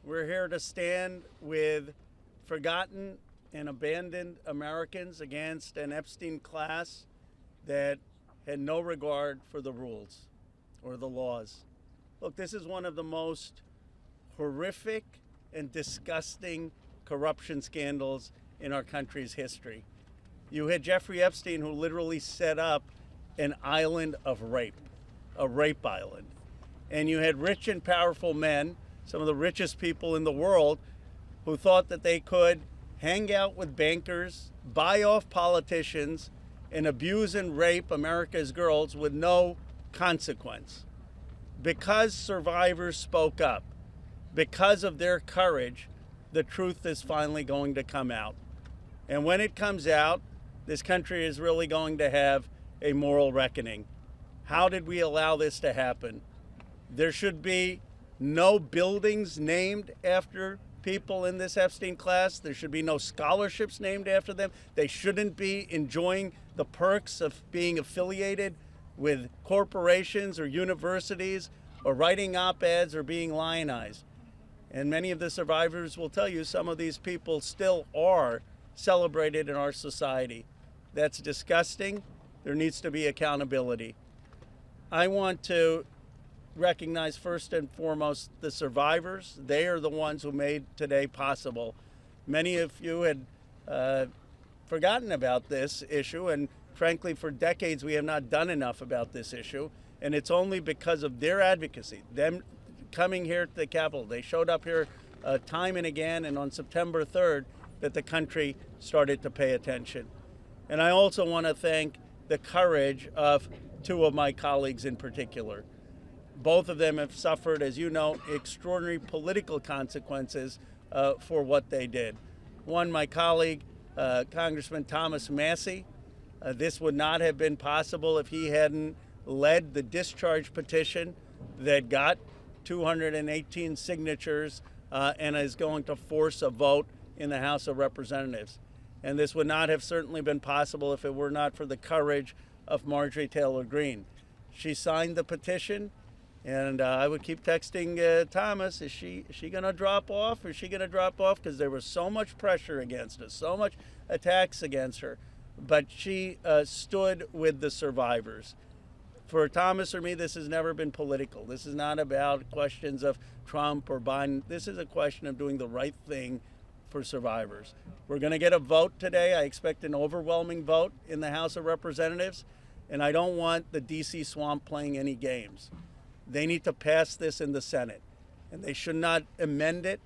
We're here to stand with forgotten and abandoned Americans against an Epstein class that had no regard for the rules or the laws. Look, this is one of the most horrific and disgusting corruption scandals in our country's history. You had Jeffrey Epstein, who literally set up an island of rape, a rape island. And you had rich and powerful men, some of the richest people in the world, who thought that they could hang out with bankers, buy off politicians, and abuse and rape America's girls with no consequence. Because survivors spoke up, because of their courage, the truth is finally going to come out. And when it comes out, this country is really going to have a moral reckoning. How did we allow this to happen? There should be no buildings named after people in this Epstein class. There should be no scholarships named after them. They shouldn't be enjoying the perks of being affiliated with corporations or universities or writing op-eds or being lionized. And many of the survivors will tell you some of these people still are celebrated in our society. That's disgusting. There needs to be accountability. I want to recognize first and foremost the survivors. They are the ones who made today possible. Many of you had forgotten about this issue, and frankly, for decades we have not done enough about this issue, and it's only because of their advocacy, them coming here to the Capitol. They showed up here time and again, and on September 3rd, that the country started to pay attention. And I also want to thank the courage of two of my colleagues in particular. Both of them have suffered, as you know, extraordinary political consequences for what they did. One, my colleague, Congressman Thomas Massie. This would not have been possible if he hadn't led the discharge petition that got 218 signatures and is going to force a vote in the House of Representatives. And this would not have certainly been possible if it were not for the courage of Marjorie Taylor Greene. She signed the petition. And I would keep texting Thomas, is she going to drop off? Is she going to drop off? Because there was so much pressure against us, so much attacks against her. But she stood with the survivors. For Thomas or me, this has never been political. This is not about questions of Trump or Biden. This is a question of doing the right thing for survivors. We're going to get a vote today. I expect an overwhelming vote in the House of Representatives. And I don't want the D.C. swamp playing any games. They need to pass this in the Senate, and they should not amend it.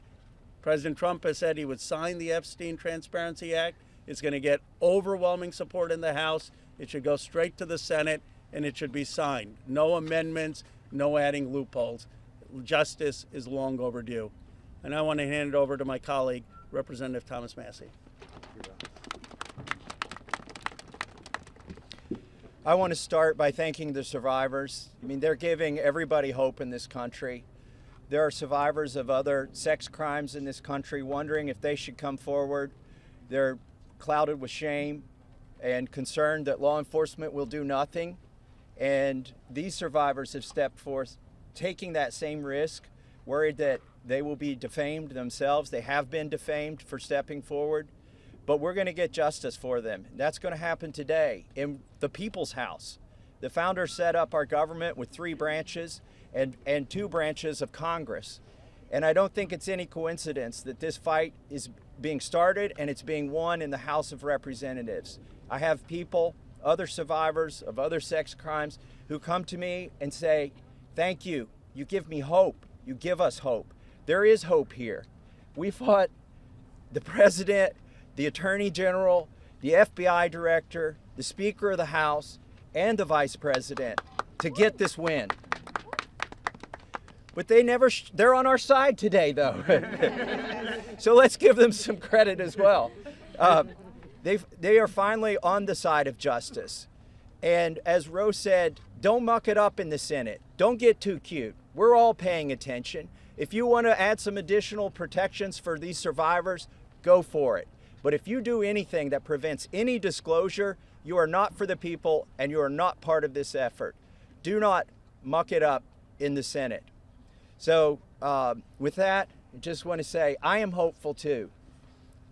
President Trump has said he would sign the Epstein Transparency Act. It's going to get overwhelming support in the House. It should go straight to the Senate, and it should be signed. No amendments, no adding loopholes. Justice is long overdue. And I want to hand it over to my colleague, Representative Thomas Massie. I want to start by thanking the survivors. I mean, they're giving everybody hope in this country. There are survivors of other sex crimes in this country wondering if they should come forward. They're clouded with shame and concerned that law enforcement will do nothing. And these survivors have stepped forth, taking that same risk, worried that they will be defamed themselves. They have been defamed for stepping forward. But we're going to get justice for them. That's going to happen today in the People's House. The founders set up our government with 3 branches and 2 branches of Congress. And I don't think it's any coincidence that this fight is being started and it's being won in the House of Representatives. I have people, other survivors of other sex crimes, who come to me and say, thank you. You give me hope. You give us hope. There is hope here. We fought the president, the Attorney General, the FBI Director, the Speaker of the House, and the Vice President to get this win. But they're on our side today, though. So let's give them some credit as well. They are finally on the side of justice. And as Rose said, don't muck it up in the Senate. Don't get too cute. We're all paying attention. If you want to add some additional protections for these survivors, go for it. But if you do anything that prevents any disclosure, you are not for the people and you are not part of this effort. Do not muck it up in the Senate. So with that, I just want to say I am hopeful too.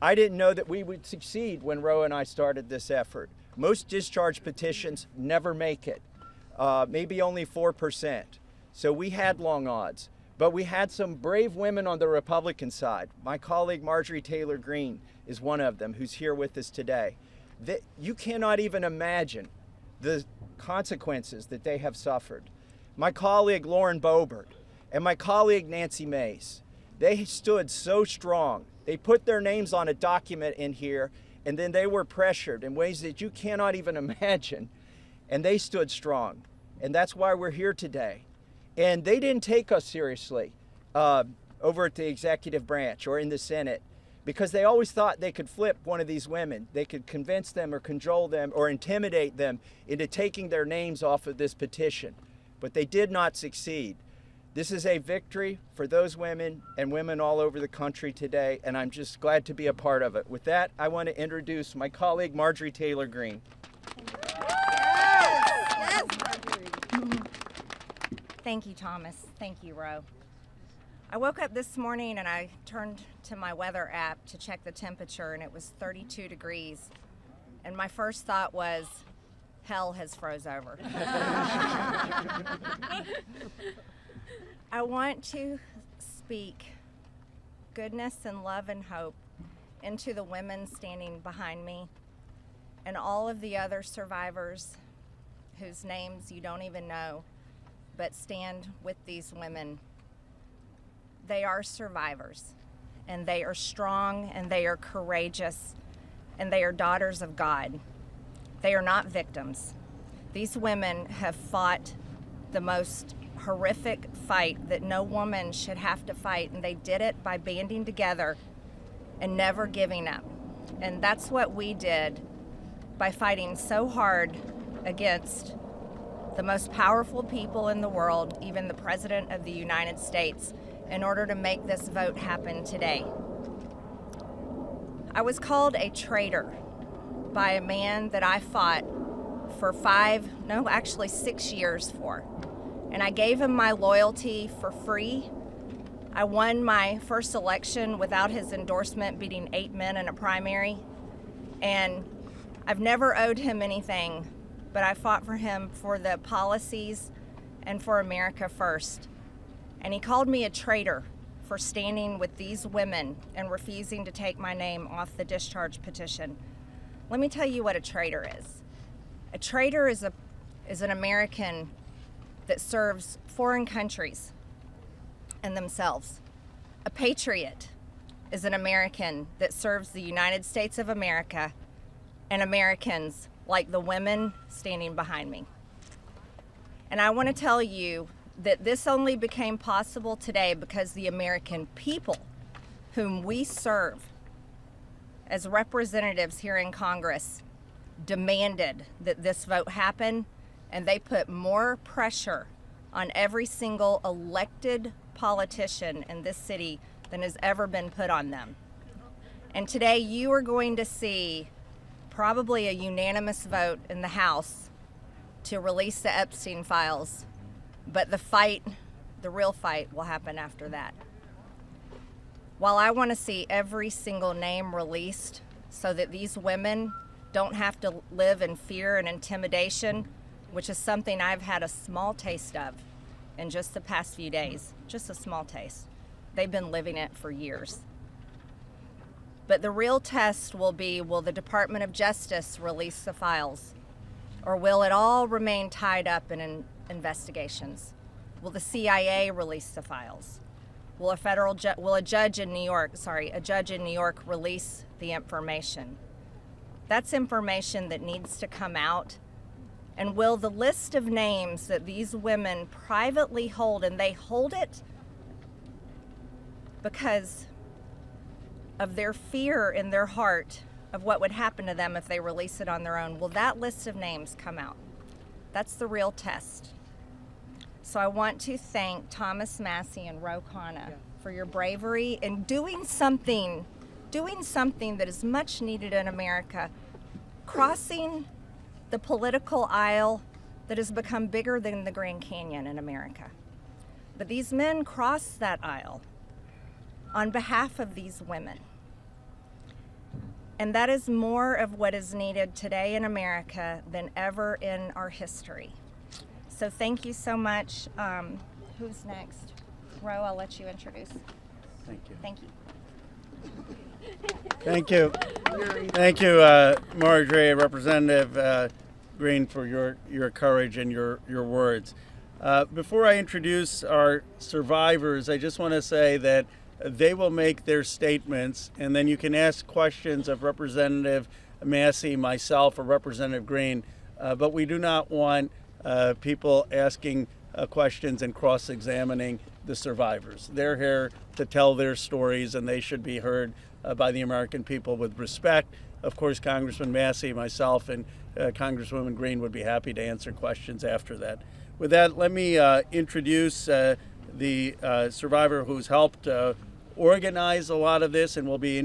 I didn't know that we would succeed when Roe and I started this effort. Most discharge petitions never make it, maybe only 4%. So we had long odds, but we had some brave women on the Republican side. My colleague Marjorie Taylor Greene is one of them who's here with us today. You cannot even imagine the consequences that they have suffered. My colleague Lauren Boebert and my colleague Nancy Mace, they stood so strong. They put their names on a document in here, and then they were pressured in ways that you cannot even imagine, and they stood strong. And that's why we're here today. And they didn't take us seriously over at the executive branch or in the Senate, because they always thought they could flip one of these women. They could convince them or cajole them or intimidate them into taking their names off of this petition. But they did not succeed. This is a victory for those women and women all over the country today, and I'm just glad to be a part of it. With that, I want to introduce my colleague, Marjorie Taylor Greene. Yes, Marjorie. Thank you, Thomas. Thank you, Ro. I woke up this morning and I turned to my weather app to check the temperature, and it was 32 degrees. And my first thought was, hell has froze over. I want to speak goodness and love and hope into the women standing behind me and all of the other survivors whose names you don't even know, but stand with these women. They are survivors, and they are strong, and they are courageous, and they are daughters of God. They are not victims. These women have fought the most horrific fight that no woman should have to fight, and they did it by banding together and never giving up. And that's what we did by fighting so hard against the most powerful people in the world, even the President of the United States, in order to make this vote happen today. I was called a traitor by a man that I fought for 6 years for. And I gave him my loyalty for free. I won my first election without his endorsement, beating 8 men in a primary. And I've never owed him anything, but I fought for him for the policies and for America first. And he called me a traitor for standing with these women and refusing to take my name off the discharge petition. Let me tell you what a traitor is. A traitor is an American that serves foreign countries and themselves. A patriot is an American that serves the United States of America and Americans like the women standing behind me. And I want to tell you that this only became possible today because the American people, whom we serve as representatives here in Congress, demanded that this vote happen, and they put more pressure on every single elected politician in this city than has ever been put on them. And today you are going to see probably a unanimous vote in the House to release the Epstein Files, but the real fight will happen after that. While I want to see every single name released so that these women don't have to live in fear and intimidation, which is something I've had a small taste of in just the past few days, just a small taste. They've been living it for years. But the real test will be, will the Department of Justice release the files? Or will it all remain tied up in investigations? Will the CIA release the files? Will a judge in New York release the information? That's information that needs to come out. And will the list of names that these women privately hold, and they hold it because of their fear in their heart of what would happen to them if they release it on their own, will that list of names come out? That's the real test. So I want to thank Thomas Massie and Khanna for your bravery in doing something that is much needed in America, crossing the political aisle that has become bigger than the Grand Canyon in America. But these men crossed that aisle on behalf of these women. And that is more of what is needed today in America than ever in our history. So thank you so much. Who's next? Ro, I'll let you introduce. Thank you. Thank you. Thank you. Thank you, Marjorie, Representative Greene, for your courage and your words. Before I introduce our survivors, I just want to say that they will make their statements, and then you can ask questions of Representative Massie, myself, or Representative Greene, but we do not want people asking questions and cross-examining the survivors. They're here to tell their stories, and they should be heard by the American people with respect. Of course, Congressman Massie, myself, and Congresswoman Greene would be happy to answer questions after that. With that, let me introduce the survivor who's helped organize a lot of this, and will be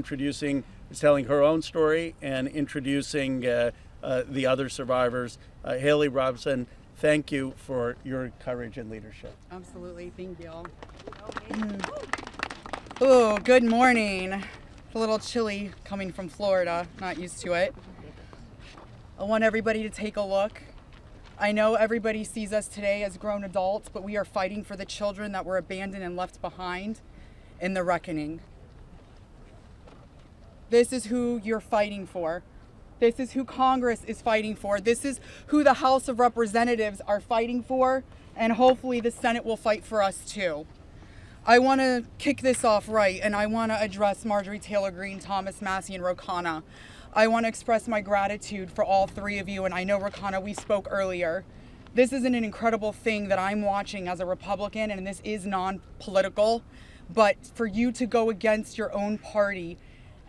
telling her own story and introducing the other survivors. Haley Robson, thank you for your courage and leadership. Absolutely, thank you. Oh, good morning. A little chilly coming from Florida, not used to it. I want everybody to take a look. I know everybody sees us today as grown adults, but we are fighting for the children that were abandoned and left behind in the reckoning. This is who you're fighting for. This is who Congress is fighting for. This is who the House of Representatives are fighting for, and hopefully the Senate will fight for us too. I want to kick this off right, and I want to address Marjorie Taylor Greene, Thomas Massie, and Khanna. I want to express my gratitude for all three of you, and I know, Khanna, we spoke earlier. This is an incredible thing that I'm watching as a Republican, and this is non-political, but for you to go against your own party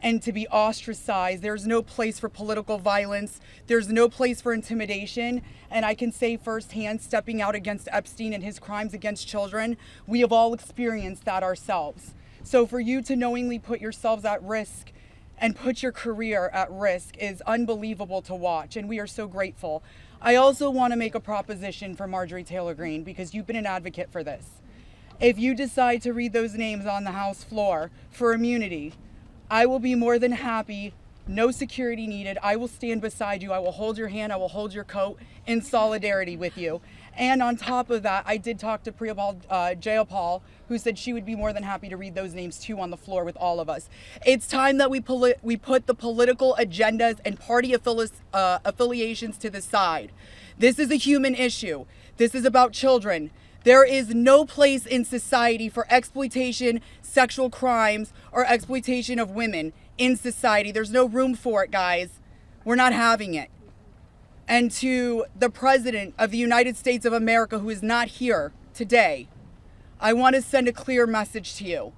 and to be ostracized, there's no place for political violence, there's no place for intimidation, and I can say firsthand, stepping out against Epstein and his crimes against children, we have all experienced that ourselves. So for you to knowingly put yourselves at risk and put your career at risk is unbelievable to watch, and we are so grateful. I also want to make a proposition for Marjorie Taylor Greene, because you've been an advocate for this. If you decide to read those names on the House floor for immunity, I will be more than happy, no security needed. I will stand beside you. I will hold your hand. I will hold your coat in solidarity with you. And on top of that, I did talk to Jayapal, who said she would be more than happy to read those names too on the floor with all of us. It's time that we put the political agendas and party affiliations to the side. This is a human issue. This is about children. There is no place in society for exploitation, sexual crimes, or exploitation of women in society. There's no room for it, guys. We're not having it. And to the President of the United States of America, who is not here today, I want to send a clear message to you.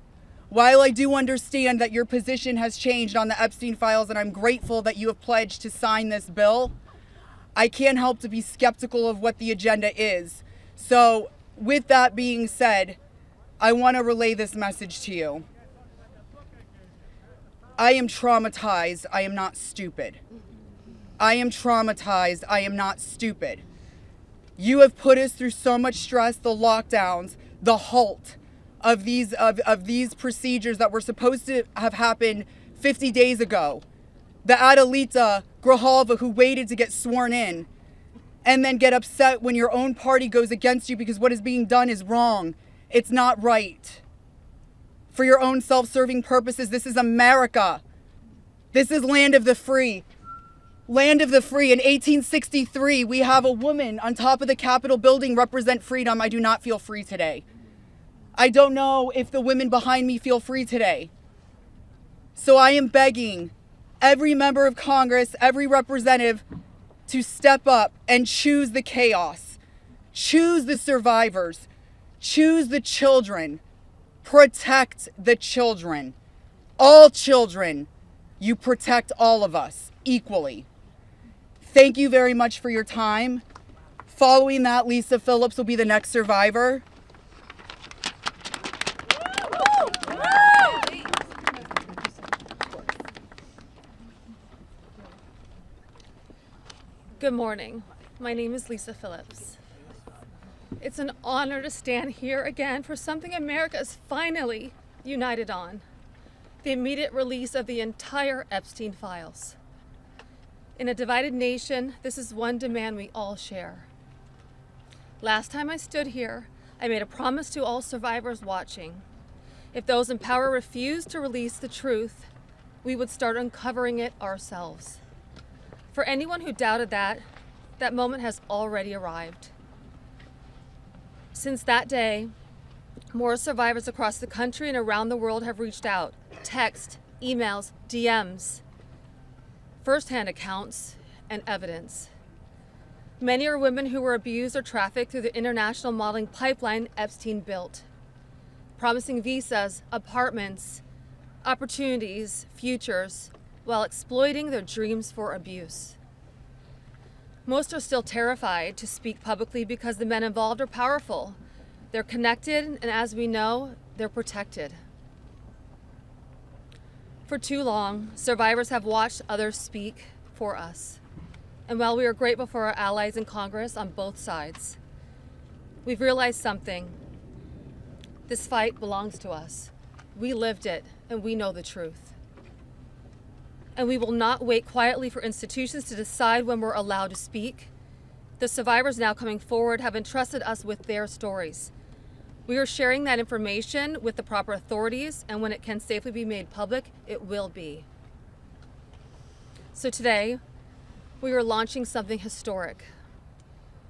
While I do understand that your position has changed on the Epstein Files, and I'm grateful that you have pledged to sign this bill, I can't help to be skeptical of what the agenda is. So, with that being said, I want to relay this message to you. I am traumatized. I am not stupid. I am traumatized. I am not stupid. You have put us through so much stress, the lockdowns, the halt of these procedures that were supposed to have happened 50 days ago. The Adelita Grijalva, who waited to get sworn in, and then get upset when your own party goes against you because what is being done is wrong. It's not right. For your own self-serving purposes, this is America. This is land of the free. Land of the free. In 1863, we have a woman on top of the Capitol building represent freedom. I do not feel free today. I don't know if the women behind me feel free today. So I am begging every member of Congress, every representative, to step up and choose the chaos, choose the survivors, choose the children, protect the children, all children. You protect all of us equally. Thank you very much for your time. Following that, Lisa Phillips will be the next survivor. Good morning. My name is Lisa Phillips. It's an honor to stand here again for something America is finally united on. the immediate release of the entire Epstein files. In a divided nation, this is one demand we all share. Last time I stood here, I made a promise to all survivors watching. If those in power refused to release the truth, we would start uncovering it ourselves. For anyone who doubted that, that moment has already arrived. Since that day, more survivors across the country and around the world have reached out. Text, emails, DMs, firsthand accounts, and evidence. Many are women who were abused or trafficked through the international modeling pipeline Epstein built, promising visas, apartments, opportunities, futures, while exploiting their dreams for abuse. Most are still terrified to speak publicly because the men involved are powerful. They're connected, and as we know, they're protected. For too long, survivors have watched others speak for us. And while we are grateful for our allies in Congress on both sides, we've realized something. This fight belongs to us. We lived it, and we know the truth. And we will not wait quietly for institutions to decide when we're allowed to speak. The survivors now coming forward have entrusted us with their stories. We are sharing that information with the proper authorities, and when it can safely be made public, it will be. So today, we are launching something historic.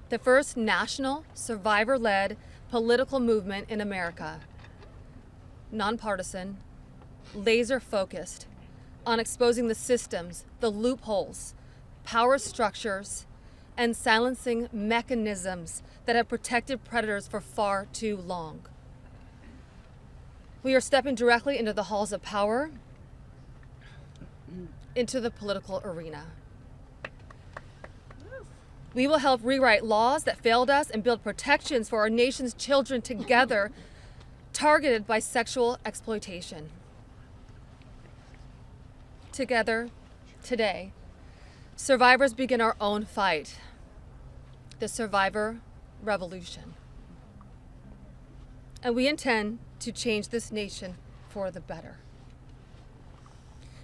The first national, survivor-led political movement in America. Nonpartisan, laser-focused on exposing the systems, the loopholes, power structures, and silencing mechanisms that have protected predators for far too long. We are stepping directly into the halls of power, into the political arena. We will help rewrite laws that failed us and build protections for our nation's children together, targeted by sexual exploitation. Together, today, survivors begin our own fight, the survivor revolution. And we intend to change this nation for the better.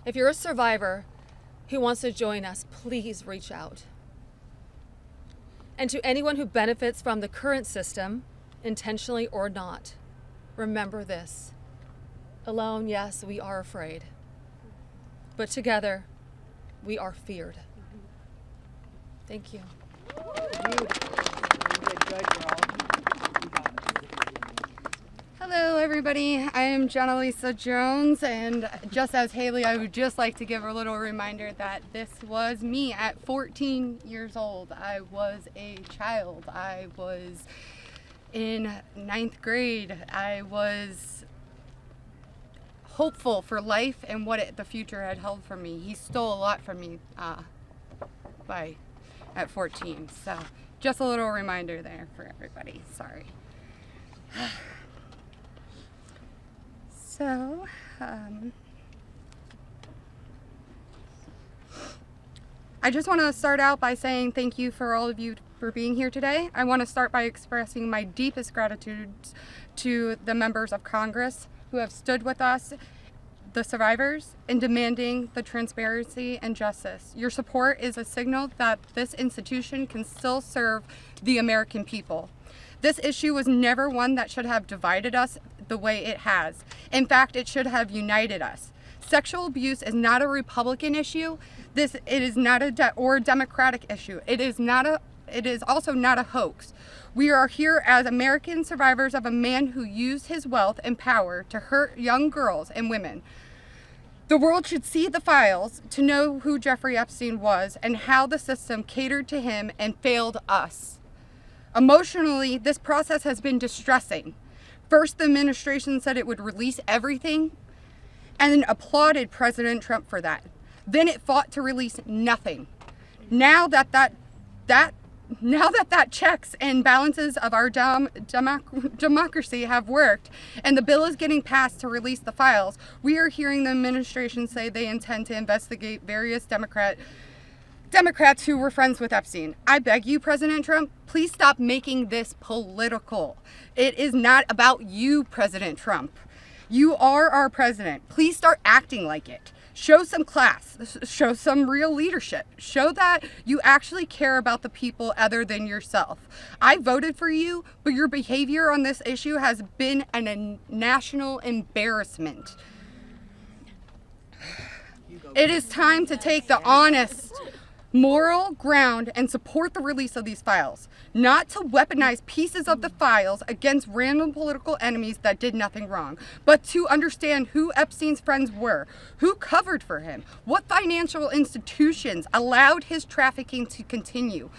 If you're a survivor who wants to join us, please reach out. And to anyone who benefits from the current system, intentionally or not, remember this. Alone, yes, we are afraid. But together, we are feared. Thank you. Hello, everybody. I am Jenna Lisa Jones, and just as Haley, I would just like to give a little reminder that this was me at 14 years old. I was a child. I was in 9th grade. I was hopeful for life and what the future had held for me. He stole a lot from me at 14. So just a little reminder there for everybody. Sorry. So, I just want to start out by saying thank you for all of you for being here today. I want to start by expressing my deepest gratitude to the members of Congress who have stood with us, the survivors, in demanding the transparency and justice. Your support is a signal that this institution can still serve the American people. This issue was never one that should have divided us the way it has. In fact, it should have united us. Sexual abuse is not a Republican issue. It is not a Democratic issue. It is also not a hoax. We are here as American survivors of a man who used his wealth and power to hurt young girls and women. The world should see the files to know who Jeffrey Epstein was and how the system catered to him and failed us. Emotionally, this process has been distressing. First, the administration said it would release everything and then applauded President Trump for that. Then it fought to release nothing. Now that checks and balances of our democracy have worked and the bill is getting passed to release the files, we are hearing the administration say they intend to investigate various Democrats who were friends with Epstein. I beg you, President Trump, please stop making this political. It is not about you, President Trump. You are our president. Please start acting like it. Show some class, show some real leadership, show that you actually care about the people other than yourself. I voted for you, but your behavior on this issue has been a national embarrassment. It is time to take the honest, moral ground and support the release of these files, not to weaponize pieces of the files against random political enemies that did nothing wrong, but to understand who Epstein's friends were, who covered for him, what financial institutions allowed his trafficking to continue,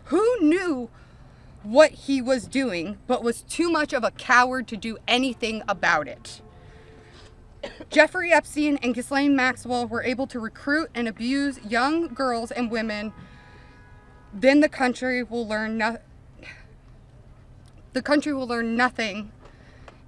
who knew what he was doing but was too much of a coward to do anything about it. Jeffrey Epstein and Ghislaine Maxwell were able to recruit and abuse young girls and women. Then the country will learn nothing,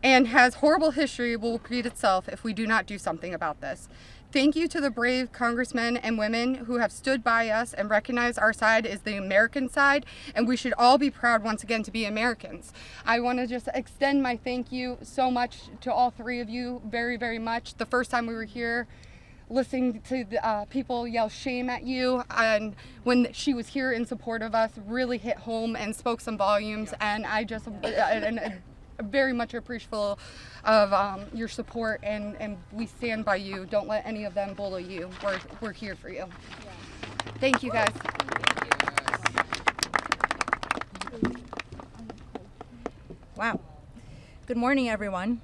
and has horrible history will repeat itself if we do not do something about this. Thank you to the brave congressmen and women who have stood by us and recognized our side is the American side, and we should all be proud once again to be Americans. I want to just extend my thank you so much to all three of you, very, very much. The first time we were here, listening to the, people yell shame at you, and when she was here in support of us, really hit home and spoke some volumes, and I just very much appreciative of your support, and we stand by you. Don't let any of them bully you. We're here for you. Yeah. Thank you, guys. Wow. Good morning, everyone.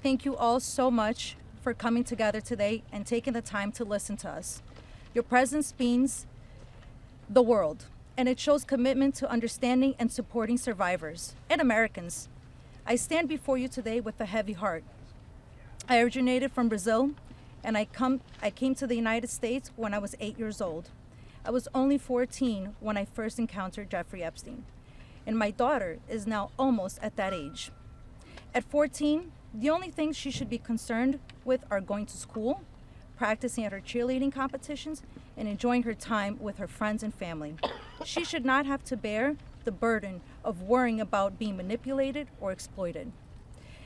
Thank you all so much for coming together today and taking the time to listen to us. Your presence means the world, and it shows commitment to understanding and supporting survivors and Americans. I stand before you today with a heavy heart. I originated from Brazil, and I came to the United States when I was 8 years old. I was only 14 when I first encountered Jeffrey Epstein, and my daughter is now almost at that age. At 14, the only things she should be concerned with are going to school, practicing at her cheerleading competitions, and enjoying her time with her friends and family. She should not have to bear the burden of worrying about being manipulated or exploited.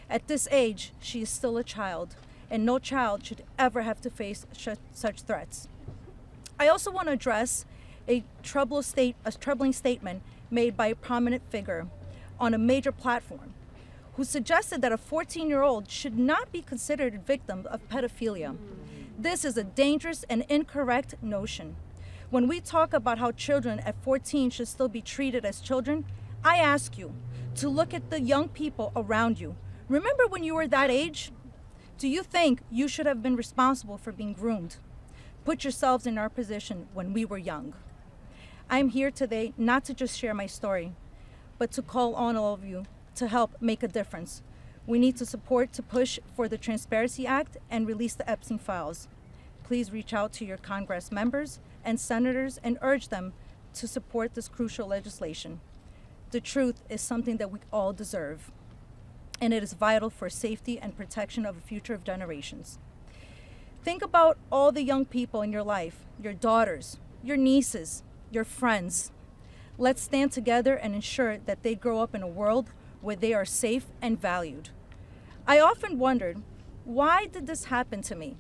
At this age, she is still a child, and no child should ever have to face such threats. I also want to address a troubling statement made by a prominent figure on a major platform who suggested that a 14-year-old should not be considered a victim of pedophilia. This is a dangerous and incorrect notion. When we talk about how children at 14 should still be treated as children, I ask you to look at the young people around you. Remember when you were that age? Do you think you should have been responsible for being groomed? Put yourselves in our position when we were young. I'm here today not to just share my story, but to call on all of you to help make a difference. We need to support to push for the Transparency Act and release the Epstein Files. Please reach out to your Congress members and senators and urge them to support this crucial legislation. The truth is something that we all deserve, and it is vital for safety and protection of the future of generations. Think about all the young people in your life, your daughters, your nieces, your friends. Let's stand together and ensure that they grow up in a world where they are safe and valued. I often wondered, why did this happen to me?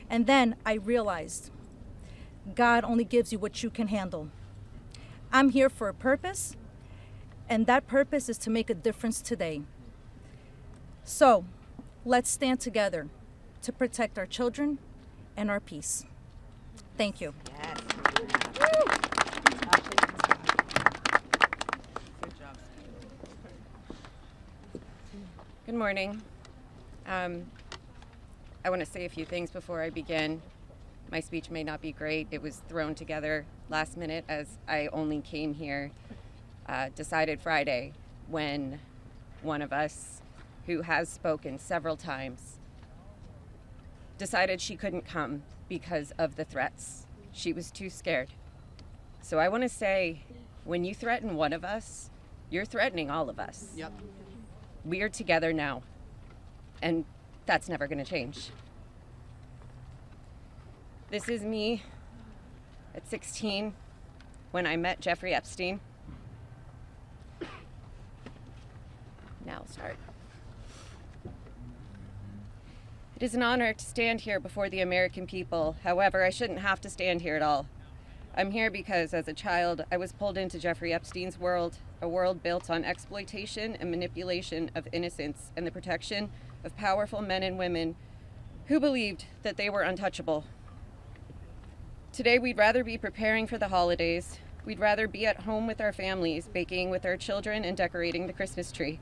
And then I realized, God only gives you what you can handle. I'm here for a purpose, and that purpose is to make a difference today. So, let's stand together to protect our children and our peace. Thank you. Yes. Good morning. I want to say a few things before I begin. My speech may not be great. It was thrown together last minute as I only came here, decided Friday, when one of us, who has spoken several times, decided she couldn't come because of the threats. She was too scared. So I want to say, when you threaten one of us, you're threatening all of us. Yep. We are together now, and that's never going to change. This is me at 16 when I met Jeffrey Epstein. Now I'll start. It is an honor to stand here before the American people. However, I shouldn't have to stand here at all. I'm here because as a child, I was pulled into Jeffrey Epstein's world, a world built on exploitation and manipulation of innocence and the protection of powerful men and women who believed that they were untouchable. Today, we'd rather be preparing for the holidays. We'd rather be at home with our families, baking with our children and decorating the Christmas tree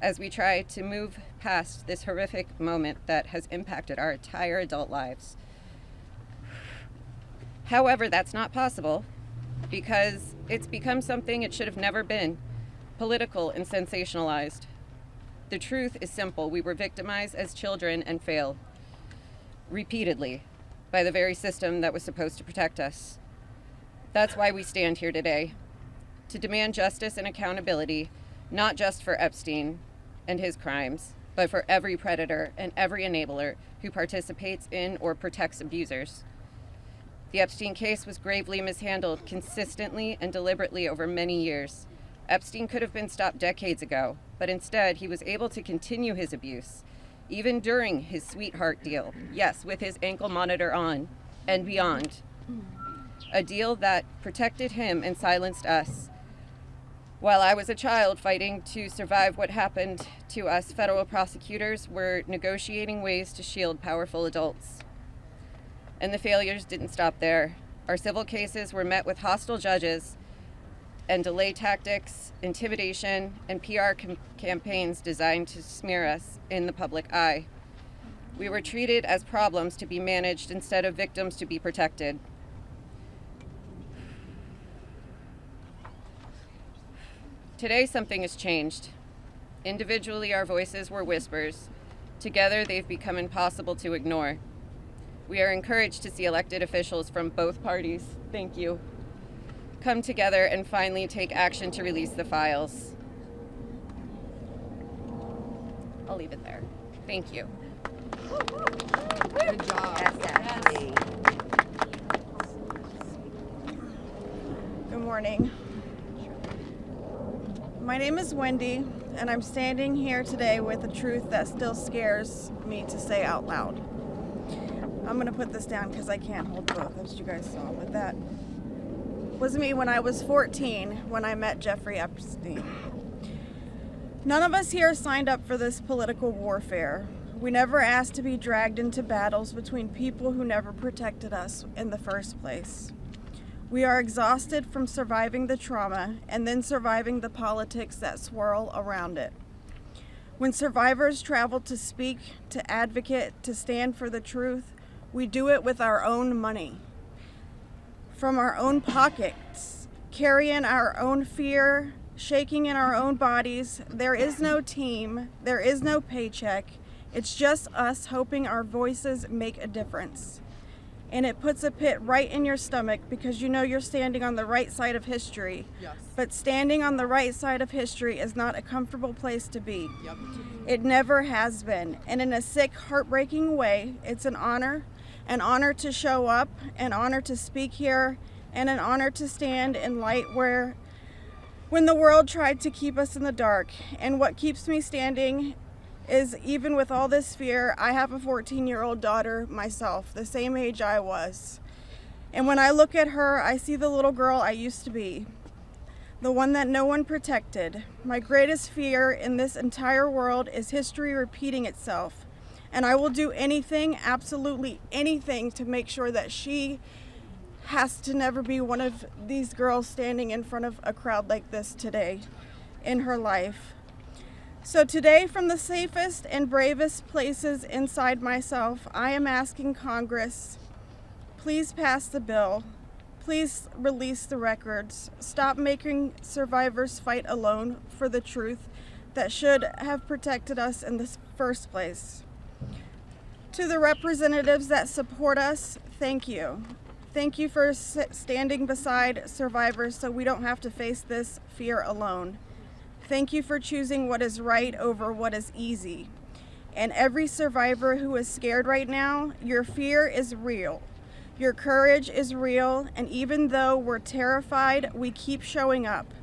as we try to move past this horrific moment that has impacted our entire adult lives. However, that's not possible because it's become something it should have never been, political and sensationalized. The truth is simple. We were victimized as children and failed repeatedly by the very system that was supposed to protect us. That's why we stand here today, to demand justice and accountability, not just for Epstein and his crimes, but for every predator and every enabler who participates in or protects abusers. The Epstein case was gravely mishandled consistently and deliberately over many years. Epstein could have been stopped decades ago, but instead he was able to continue his abuse, even during his sweetheart deal, yes, with his ankle monitor on and beyond. A deal that protected him and silenced us. While I was a child fighting to survive what happened to us, federal prosecutors were negotiating ways to shield powerful adults. And the failures didn't stop there. Our civil cases were met with hostile judges and delay tactics, intimidation, and PR campaigns designed to smear us in the public eye. We were treated as problems to be managed instead of victims to be protected. Today, something has changed. Individually, our voices were whispers. Together, they've become impossible to ignore. We are encouraged to see elected officials from both parties, thank you, come together and finally take action to release the files. I'll leave it there. Thank you. Good job. Good morning. My name is Wendy, and I'm standing here today with a truth that still scares me to say out loud. I'm gonna put this down because I can't hold both, as you guys saw, but that was me when I was 14 when I met Jeffrey Epstein. None of us here signed up for this political warfare. We never asked to be dragged into battles between people who never protected us in the first place. We are exhausted from surviving the trauma and then surviving the politics that swirl around it. When survivors travel to speak, to advocate, to stand for the truth, we do it with our own money, from our own pockets, carrying our own fear, shaking in our own bodies. There is no team, there is no paycheck. It's just us hoping our voices make a difference. And it puts a pit right in your stomach because you know you're standing on the right side of history. Yes. But standing on the right side of history is not a comfortable place to be. Yep. It never has been. And in a sick, heartbreaking way, it's an honor to show up, an honor to speak here, and an honor to stand in light when the world tried to keep us in the dark. And what keeps me standing is, even with all this fear, I have a 14-year-old daughter myself, the same age I was. And when I look at her, I see the little girl I used to be, the one that no one protected. My greatest fear in this entire world is history repeating itself. And I will do anything, absolutely anything, to make sure that she has to never be one of these girls standing in front of a crowd like this today in her life. So today, from the safest and bravest places inside myself, I am asking Congress, please pass the bill. Please release the records. Stop making survivors fight alone for the truth that should have protected us in the first place. To the representatives that support us, thank you. Thank you for standing beside survivors so we don't have to face this fear alone. Thank you for choosing what is right over what is easy. And every survivor who is scared right now, your fear is real. Your courage is real, and even though we're terrified, we keep showing up.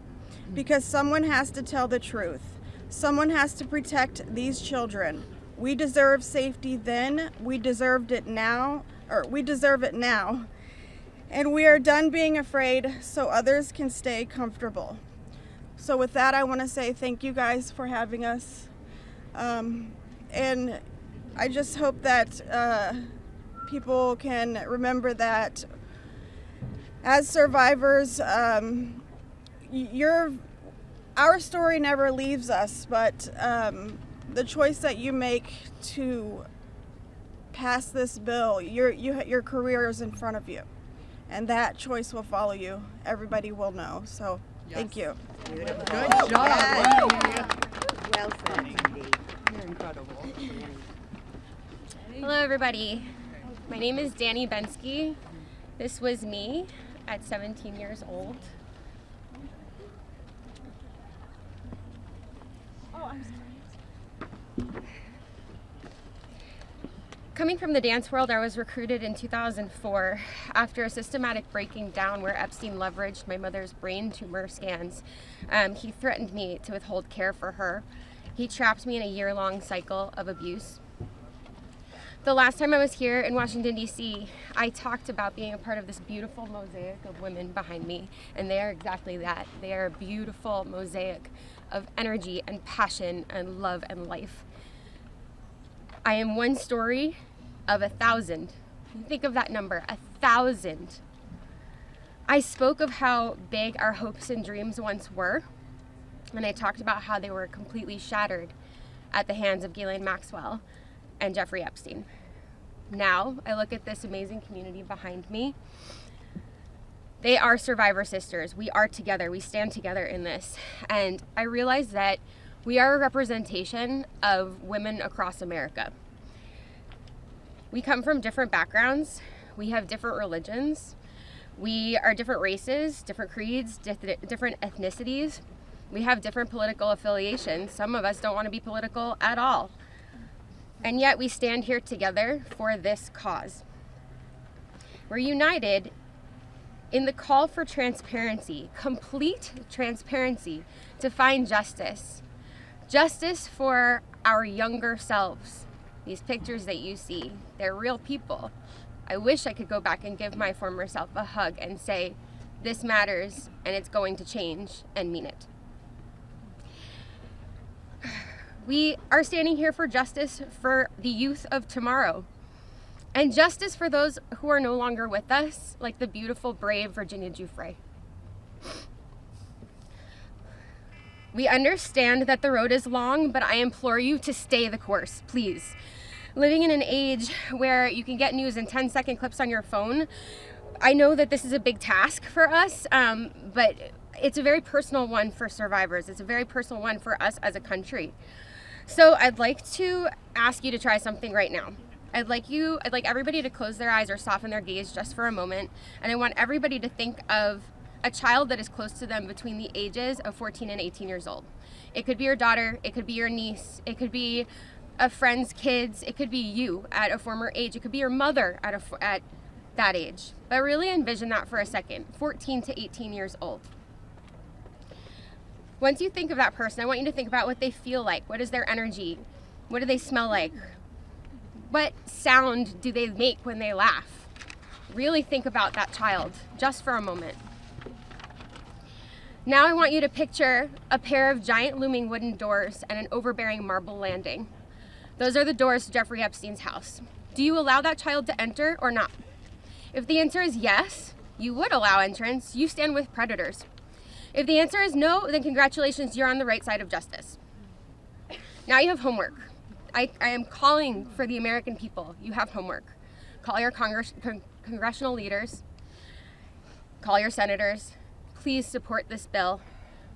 Because someone has to tell the truth. Someone has to protect these children. We deserve safety then, we deserve it now, and we are done being afraid so others can stay comfortable. So with that, I want to say thank you guys for having us, and I just hope that people can remember that as survivors, our story never leaves us, but the choice that you make to pass this bill, your career is in front of you, and that choice will follow you. Everybody will know. So, thank you. Good job. Well said, Cindy. You're incredible. Hello, everybody. My name is Danny Bensky. This was me at 17 years old. Coming from the dance world, I was recruited in 2004 after a systematic breaking down where Epstein leveraged my mother's brain tumor scans. He threatened me to withhold care for her. He trapped me in a year-long cycle of abuse. The last time I was here in Washington, D.C., I talked about being a part of this beautiful mosaic of women behind me, and they are exactly that. They are a beautiful mosaic of energy and passion and love and life. I am one story of 1,000. Think of that number, 1,000. I spoke of how big our hopes and dreams once were, and I talked about how they were completely shattered at the hands of Ghislaine Maxwell and Jeffrey Epstein. Now, I look at this amazing community behind me. They are survivor sisters. We are together. We stand together in this. And I realize that we are a representation of women across America. We come from different backgrounds. We have different religions. We are different races, different creeds, different ethnicities. We have different political affiliations. Some of us don't want to be political at all. And yet we stand here together for this cause. We're united in the call for transparency, complete transparency, to find justice. Justice for our younger selves. These pictures that you see, they're real people. I wish I could go back and give my former self a hug and say, this matters and it's going to change, and mean it. We are standing here for justice for the youth of tomorrow, and justice for those who are no longer with us, like the beautiful, brave Virginia Giuffre. We understand that the road is long, but I implore you to stay the course, please. Living in an age where you can get news in 10-second clips on your phone, I know that this is a big task for us, but it's a very personal one for survivors. It's a very personal one for us as a country. So I'd like to ask you to try something right now. I'd like everybody to close their eyes or soften their gaze just for a moment, and I want everybody to think of a child that is close to them between the ages of 14 and 18 years old. It could be your daughter, it could be your niece, it could be a friend's kids, it could be you at a former age, it could be your mother at that age. But really envision that for a second, 14 to 18 years old. Once you think of that person, I want you to think about what they feel like. What is their energy? What do they smell like? What sound do they make when they laugh? Really think about that child, just for a moment. Now I want you to picture a pair of giant looming wooden doors and an overbearing marble landing. Those are the doors to Jeffrey Epstein's house. Do you allow that child to enter or not? If the answer is yes, you would allow entrance. You stand with predators. If the answer is no, then congratulations, you're on the right side of justice. Now you have homework. I am calling for the American people. You have homework. Call your congressional leaders. Call your senators. Please support this bill.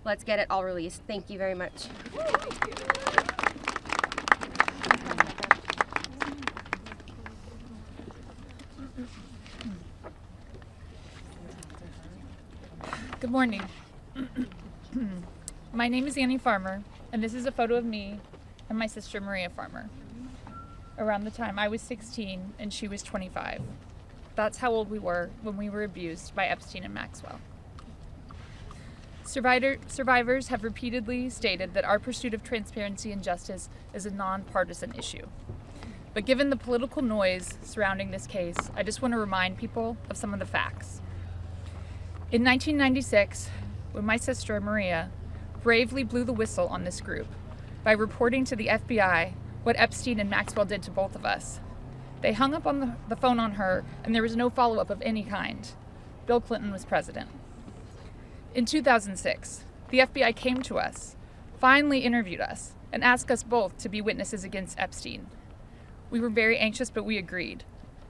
Let's get it all released. Thank you very much. Good morning. My name is Annie Farmer, and this is a photo of me and my sister Maria Farmer. Around the time I was 16 and she was 25. That's how old we were when we were abused by Epstein and Maxwell. Survivors have repeatedly stated that our pursuit of transparency and justice is a nonpartisan issue. But given the political noise surrounding this case, I just want to remind people of some of the facts. In 1996, when my sister, Maria, bravely blew the whistle on this group by reporting to the FBI what Epstein and Maxwell did to both of us, they hung up on the phone on her, and there was no follow-up of any kind. Bill Clinton was president. In 2006, the FBI came to us, finally interviewed us, and asked us both to be witnesses against Epstein. We were very anxious, but we agreed.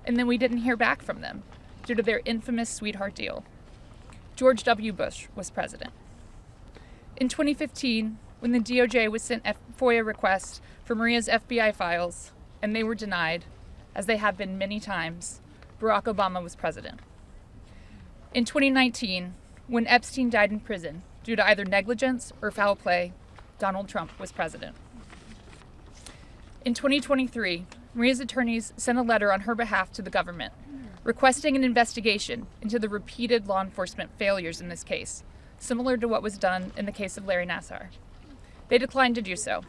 And then we didn't hear back from them due to their infamous sweetheart deal. George W. Bush was president. In 2015, when the DOJ was sent FOIA requests for Maria's FBI files, and they were denied, as they have been many times, Barack Obama was president. In 2019, when Epstein died in prison due to either negligence or foul play, Donald Trump was president. In 2023, Maria's attorneys sent a letter on her behalf to the government, requesting an investigation into the repeated law enforcement failures in this case, similar to what was done in the case of Larry Nassar. They declined to do so.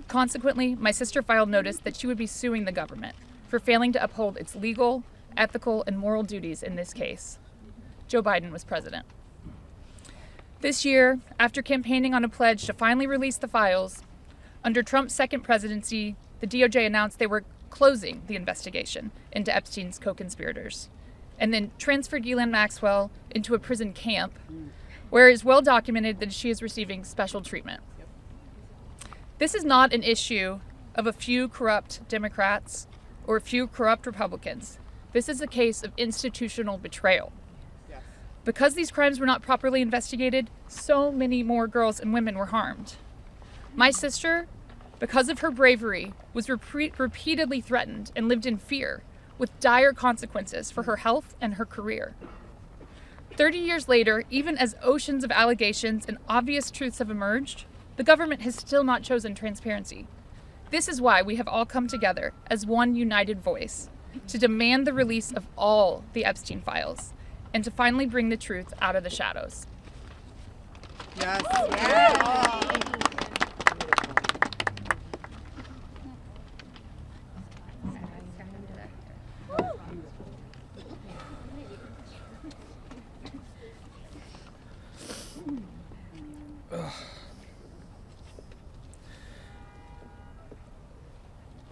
Consequently, my sister filed notice that she would be suing the government for failing to uphold its legal, ethical, and moral duties in this case. Joe Biden was president. This year, after campaigning on a pledge to finally release the files, under Trump's second presidency, the DOJ announced they were closing the investigation into Epstein's co-conspirators, and then transferred Ghislaine Maxwell into a prison camp, where it is well documented that she is receiving special treatment. This is not an issue of a few corrupt Democrats or a few corrupt Republicans. This is a case of institutional betrayal. Because these crimes were not properly investigated, so many more girls and women were harmed. My sister, because of her bravery, was repeatedly threatened and lived in fear, with dire consequences for her health and her career. 30 years later, even as oceans of allegations and obvious truths have emerged, the government has still not chosen transparency. This is why we have all come together as one united voice to demand the release of all the Epstein files and to finally bring the truth out of the shadows. Yes.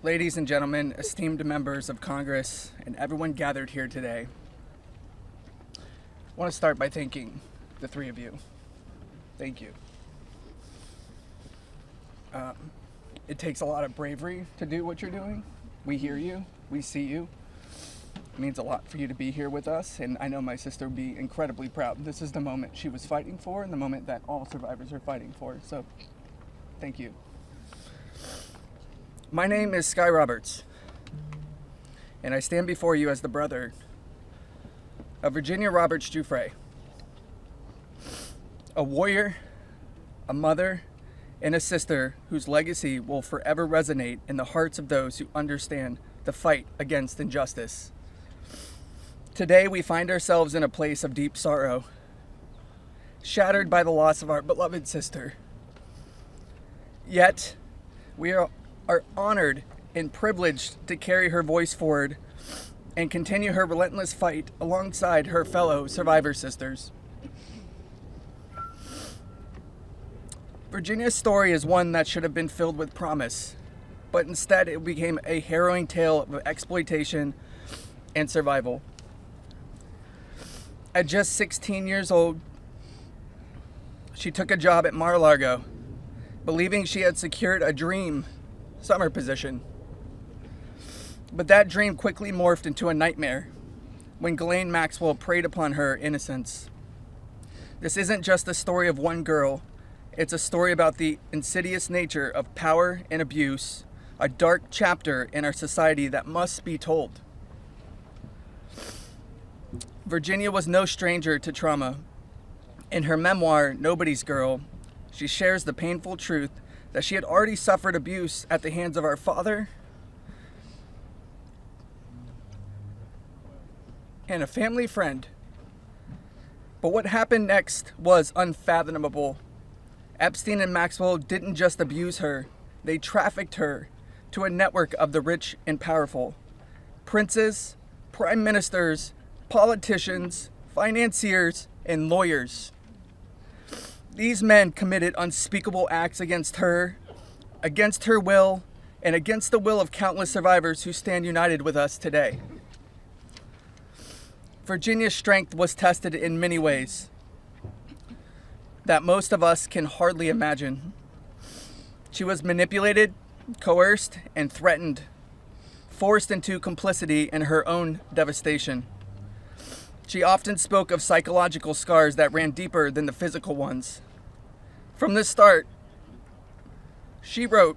Ladies and gentlemen, esteemed members of Congress, and everyone gathered here today, I want to start by thanking the three of you. Thank you. It takes a lot of bravery to do what you're doing. We hear you. We see you. It means a lot for you to be here with us, and I know my sister would be incredibly proud. This is the moment she was fighting for and the moment that all survivors are fighting for, so thank you. My name is Sky Roberts, and I stand before you as the brother of Virginia Roberts Giuffre, a warrior, a mother, and a sister whose legacy will forever resonate in the hearts of those who understand the fight against injustice. Today, we find ourselves in a place of deep sorrow, shattered by the loss of our beloved sister. Yet, we are honored and privileged to carry her voice forward and continue her relentless fight alongside her fellow survivor sisters. Virginia's story is one that should have been filled with promise, but instead it became a harrowing tale of exploitation and survival. At just 16 years old, she took a job at Mar-a-Lago, believing she had secured a dream summer position. But that dream quickly morphed into a nightmare when Ghislaine Maxwell preyed upon her innocence. This isn't just the story of one girl, it's a story about the insidious nature of power and abuse, a dark chapter in our society that must be told. Virginia was no stranger to trauma. In her memoir, Nobody's Girl, she shares the painful truth that she had already suffered abuse at the hands of our father and a family friend, But what happened next was unfathomable. Epstein and Maxwell didn't just abuse her, they trafficked her to a network of the rich and powerful. Princes, prime ministers, politicians, financiers, and lawyers. These men committed unspeakable acts against her will, and against the will of countless survivors who stand united with us today. Virginia's strength was tested in many ways that most of us can hardly imagine. She was manipulated, coerced, and threatened, forced into complicity in her own devastation. She often spoke of psychological scars that ran deeper than the physical ones. From the start, she wrote,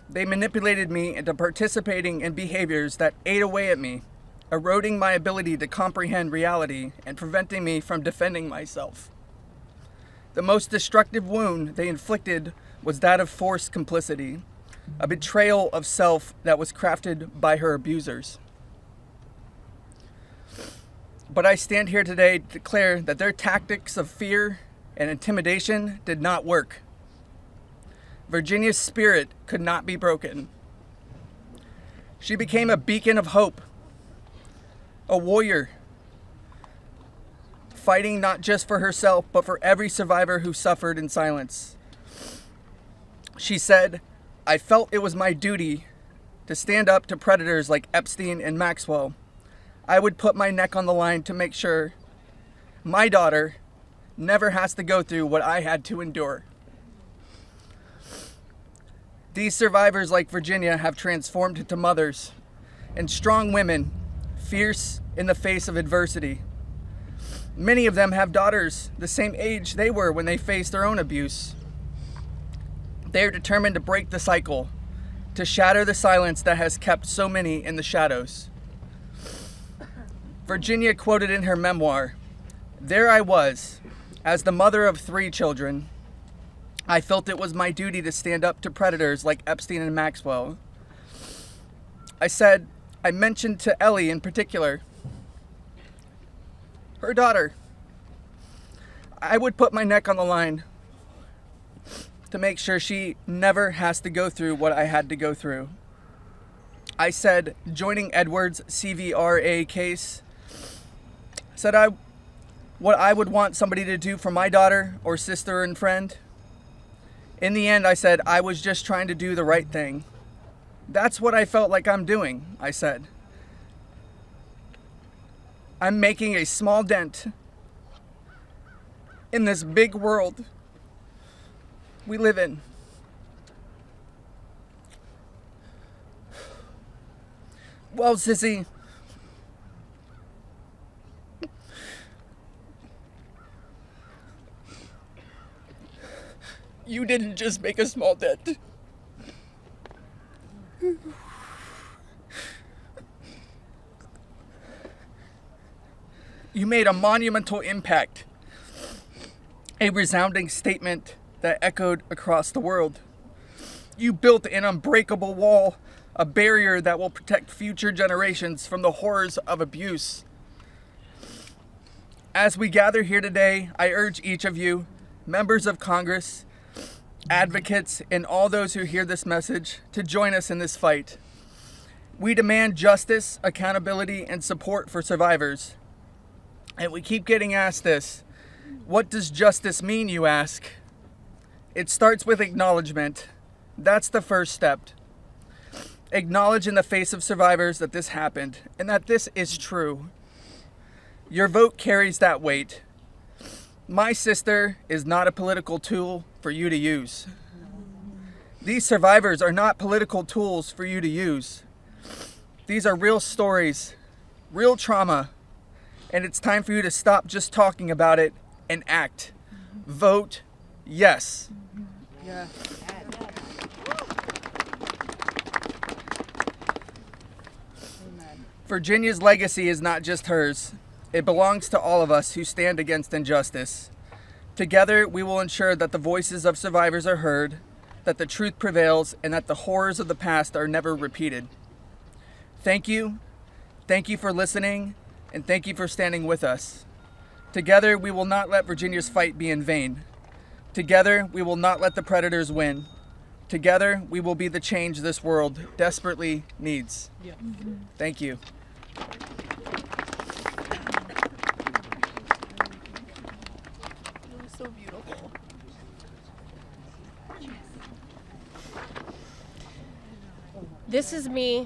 "They manipulated me into participating in behaviors that ate away at me, eroding my ability to comprehend reality and preventing me from defending myself. The most destructive wound they inflicted was that of forced complicity, a betrayal of self that was crafted by her abusers. But I stand here today to declare that their tactics of fear and intimidation did not work. Virginia's spirit could not be broken. She became a beacon of hope, a warrior, fighting not just for herself, but for every survivor who suffered in silence. She said, "I felt it was my duty to stand up to predators like Epstein and Maxwell. I would put my neck on the line to make sure my daughter never has to go through what I had to endure." These survivors, like Virginia, have transformed into mothers and strong women, fierce in the face of adversity. Many of them have daughters the same age they were when they faced their own abuse. They are determined to break the cycle, to shatter the silence that has kept so many in the shadows. Virginia quoted in her memoir, "There I was, as the mother of 3 children. I felt it was my duty to stand up to predators like Epstein and Maxwell. I mentioned to Ellie in particular, her daughter, I would put my neck on the line to make sure she never has to go through what I had to go through. I said, joining Edward's CVRA case, what I would want somebody to do for my daughter or sister and friend. In the end, I said, I was just trying to do the right thing. That's what I felt like I'm doing," I said. "I'm making a small dent in this big world we live in." Well, Sissy, you didn't just make a small dent. You made a monumental impact, a resounding statement that echoed across the world. You built an unbreakable wall, a barrier that will protect future generations from the horrors of abuse. As we gather here today, I urge each of you, members of Congress, advocates, and all those who hear this message to join us in this fight. We demand justice, accountability, and support for survivors. And we keep getting asked this. What does justice mean, you ask? It starts with acknowledgement. That's the first step. Acknowledge in the face of survivors that this happened and that this is true. Your vote carries that weight. My sister is not a political tool for you to use. These survivors are not political tools for you to use. These are real stories, real trauma, and it's time for you to stop just talking about it and act. Vote yes. Yeah. Virginia's legacy is not just hers. It belongs to all of us who stand against injustice. Together, we will ensure that the voices of survivors are heard, that the truth prevails, and that the horrors of the past are never repeated. Thank you. Thank you for listening, and thank you for standing with us. Together, we will not let Virginia's fight be in vain. Together, we will not let the predators win. Together, we will be the change this world desperately needs. Yeah. Thank you. It was so beautiful. This is me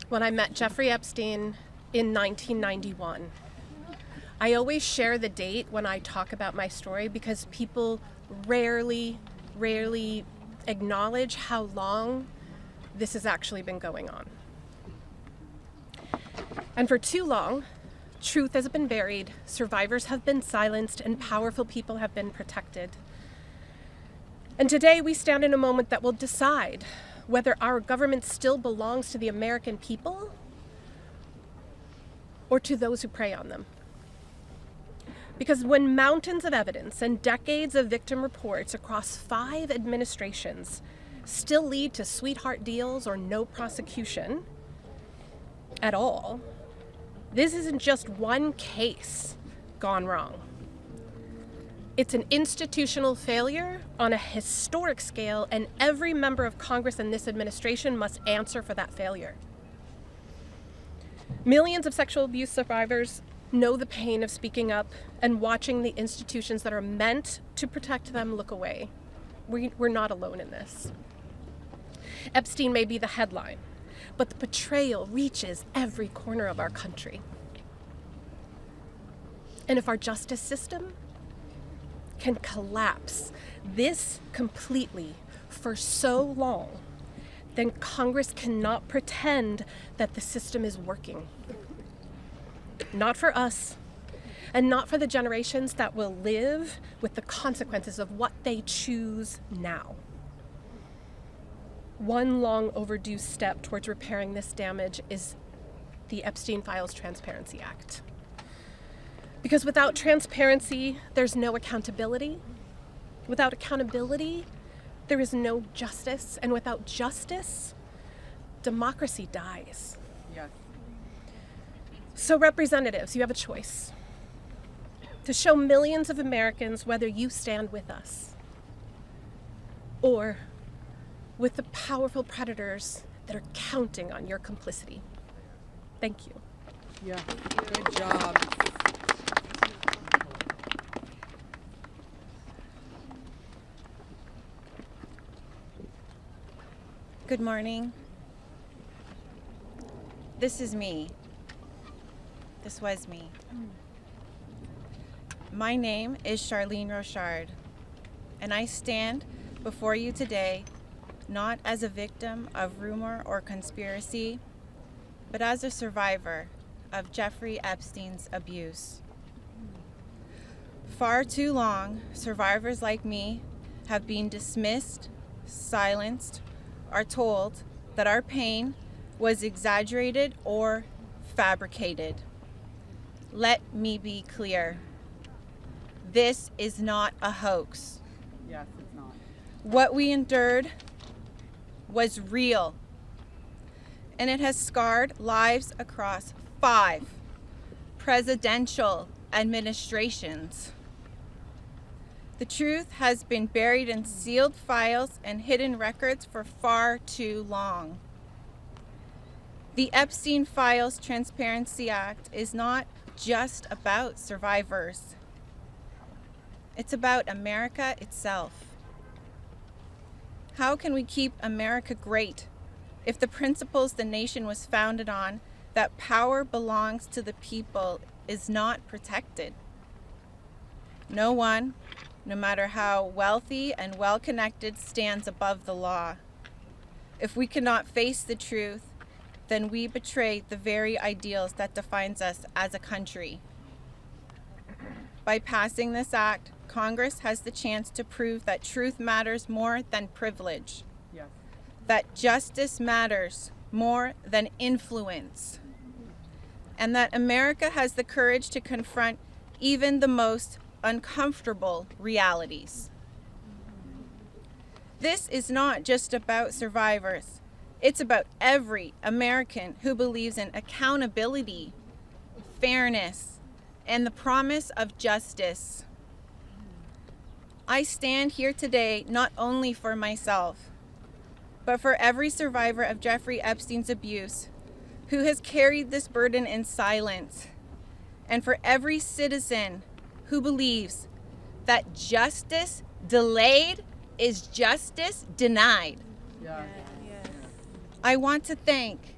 when I met Jeffrey Epstein in 1991. I always share the date when I talk about my story because people rarely acknowledge how long this has actually been going on. And for too long, truth has been buried, survivors have been silenced, and powerful people have been protected. And today we stand in a moment that will decide whether our government still belongs to the American people or to those who prey on them. Because when mountains of evidence and decades of victim reports across 5 administrations still lead to sweetheart deals or no prosecution at all, this isn't just one case gone wrong. It's an institutional failure on a historic scale, and every member of Congress in this administration must answer for that failure. Millions of sexual abuse survivors know the pain of speaking up and watching the institutions that are meant to protect them look away. We're not alone in this. Epstein may be the headline, but the betrayal reaches every corner of our country. And if our justice system can collapse this completely for so long, then Congress cannot pretend that the system is working. Not for us, and not for the generations that will live with the consequences of what they choose now. One long overdue step towards repairing this damage is the Epstein Files Transparency Act. Because without transparency, there's no accountability. Without accountability, there is no justice. And without justice, democracy dies. Yes. So representatives, you have a choice to show millions of Americans whether you stand with us or with the powerful predators that are counting on your complicity. Thank you. Yeah, good job. Good morning. This is me. This was me. My name is Charlene Rochard, and I stand before you today not as a victim of rumor or conspiracy, but as a survivor of Jeffrey Epstein's abuse. Far too long, survivors like me have been dismissed, silenced, or told that our pain was exaggerated or fabricated. Let me be clear. This is not a hoax. Yes, it's not. What we endured was real, and it has scarred lives across 5 presidential administrations. The truth has been buried in sealed files and hidden records for far too long. The Epstein Files Transparency Act is not just about survivors. It's about America itself. How can we keep America great if the principles the nation was founded on, that power belongs to the people, is not protected? No one, no matter how wealthy and well-connected, stands above the law. If we cannot face the truth, then we betray the very ideals that defines us as a country. By passing this act, Congress has the chance to prove that truth matters more than privilege. Yes. That justice matters more than influence. And that America has the courage to confront even the most uncomfortable realities. This is not just about survivors. It's about every American who believes in accountability, fairness, and the promise of justice. I stand here today not only for myself, but for every survivor of Jeffrey Epstein's abuse who has carried this burden in silence, and for every citizen who believes that justice delayed is justice denied. Yeah. I want to thank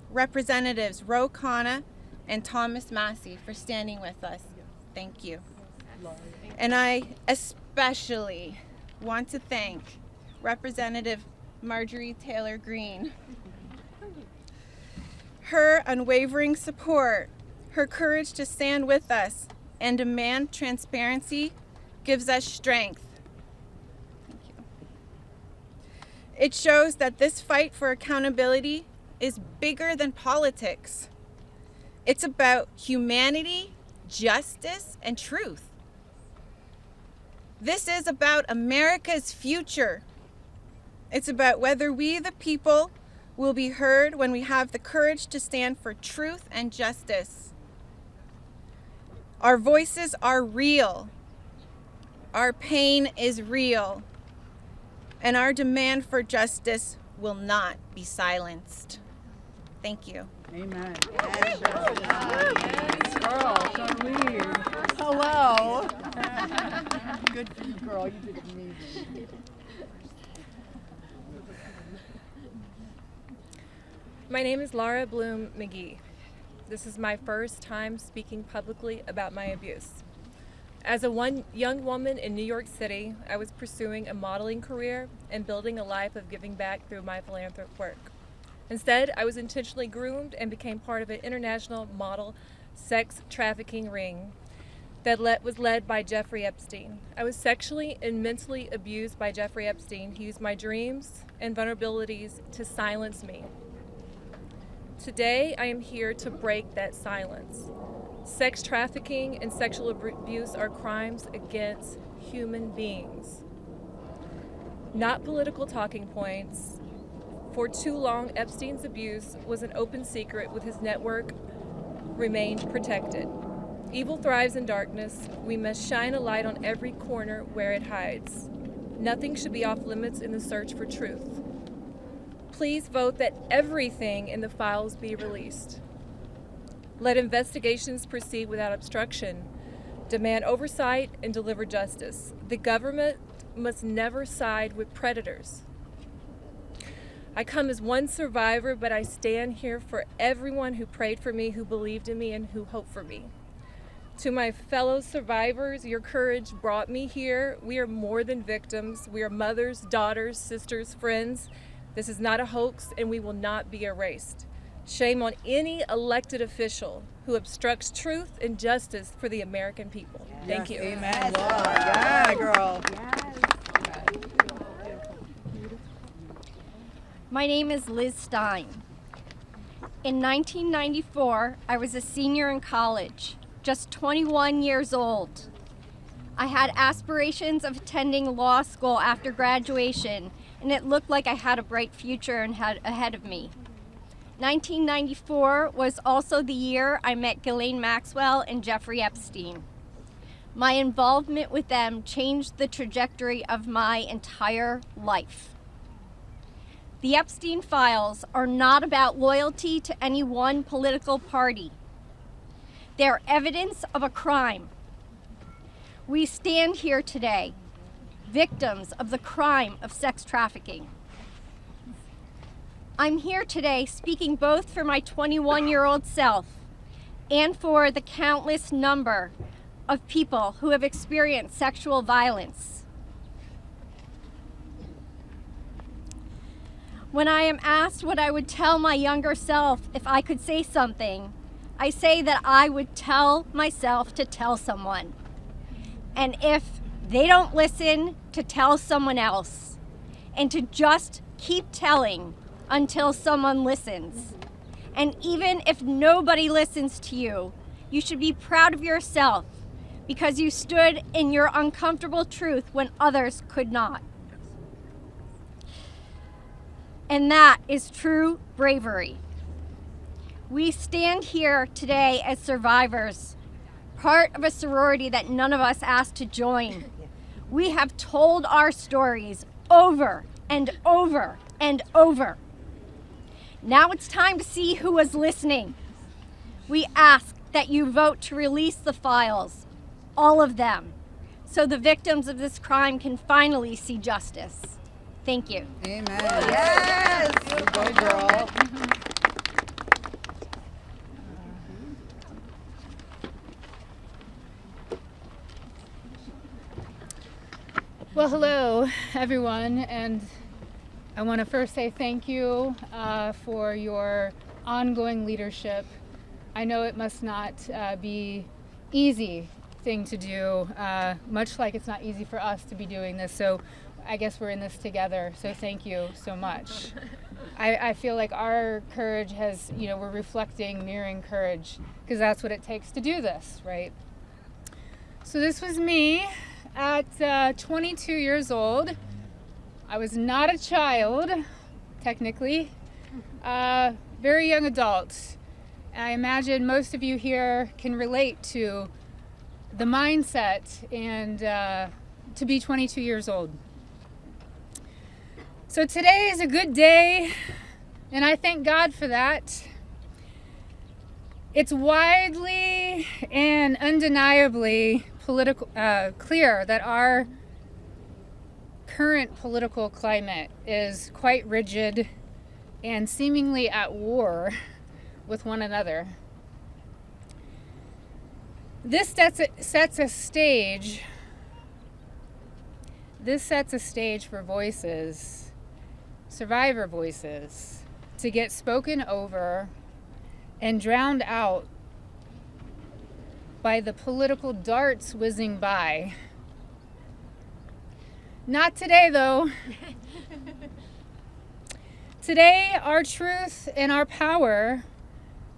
Representatives Khanna and Thomas Massie for standing with us. Thank you. And I especially want to thank Representative Marjorie Taylor Greene. Her unwavering support, her courage to stand with us and demand transparency gives us strength. Thank you. It shows that this fight for accountability is bigger than politics. It's about humanity, justice, and truth. This is about America's future. It's about whether we, the people, will be heard when we have the courage to stand for truth and justice. Our voices are real. Our pain is real. And our demand for justice will not be silenced. Thank you. Amen. Girl, Charlene. Hello. Good for you, girl. You did amazing. My name is Laura Bloom McGee. This is my first time speaking publicly about my abuse. As a young woman in New York City, I was pursuing a modeling career and building a life of giving back through my philanthropic work. Instead, I was intentionally groomed and became part of an international model sex trafficking ring that was led by Jeffrey Epstein. I was sexually and mentally abused by Jeffrey Epstein. He used my dreams and vulnerabilities to silence me. Today, I am here to break that silence. Sex trafficking and sexual abuse are crimes against human beings, not political talking points. For too long, Epstein's abuse was an open secret, with his network remained protected. Evil thrives in darkness. We must shine a light on every corner where it hides. Nothing should be off limits in the search for truth. Please vote that everything in the files be released. Let investigations proceed without obstruction. Demand oversight and deliver justice. The government must never side with predators. I come as one survivor, but I stand here for everyone who prayed for me, who believed in me, and who hoped for me. To my fellow survivors, your courage brought me here. We are more than victims. We are mothers, daughters, sisters, friends. This is not a hoax, and we will not be erased. Shame on any elected official who obstructs truth and justice for the American people. Thank you. Amen, Laura. Yeah, girl. My name is Liz Stein. In 1994, I was a senior in college, just 21 years old. I had aspirations of attending law school after graduation, and it looked like I had a bright future ahead of me. 1994 was also the year I met Ghislaine Maxwell and Jeffrey Epstein. My involvement with them changed the trajectory of my entire life. The Epstein Files are not about loyalty to any one political party. They're evidence of a crime. We stand here today, victims of the crime of sex trafficking. I'm here today speaking both for my 21-year-old self and for the countless number of people who have experienced sexual violence. When I am asked what I would tell my younger self if I could say something, I say that I would tell myself to tell someone. And if they don't listen, to tell someone else. And to just keep telling until someone listens. And even if nobody listens to you, you should be proud of yourself because you stood in your uncomfortable truth when others could not. And that is true bravery. We stand here today as survivors, part of a sorority that none of us asked to join. We have told our stories over and over and over. Now it's time to see who was listening. We ask that you vote to release the files, all of them, so the victims of this crime can finally see justice. Thank you. Amen. Yes! Go, girl. Well, hello, everyone, and I want to first say thank you for your ongoing leadership. I know it must not be easy thing to do, much like it's not easy for us to be doing this, so I guess we're in this together, so thank you so much. I feel like our courage has, we're reflecting, mirroring courage, because that's what it takes to do this, right? So this was me at 22 years old. I was not a child, technically, very young adult. And I imagine most of you here can relate to the mindset and to be 22 years old. So today is a good day, and I thank God for that. It's widely and undeniably clear that our current political climate is quite rigid and seemingly at war with one another. This sets a stage for voices, survivor voices, to get spoken over and drowned out by the political darts whizzing by. Not today, though. Today, our truth and our power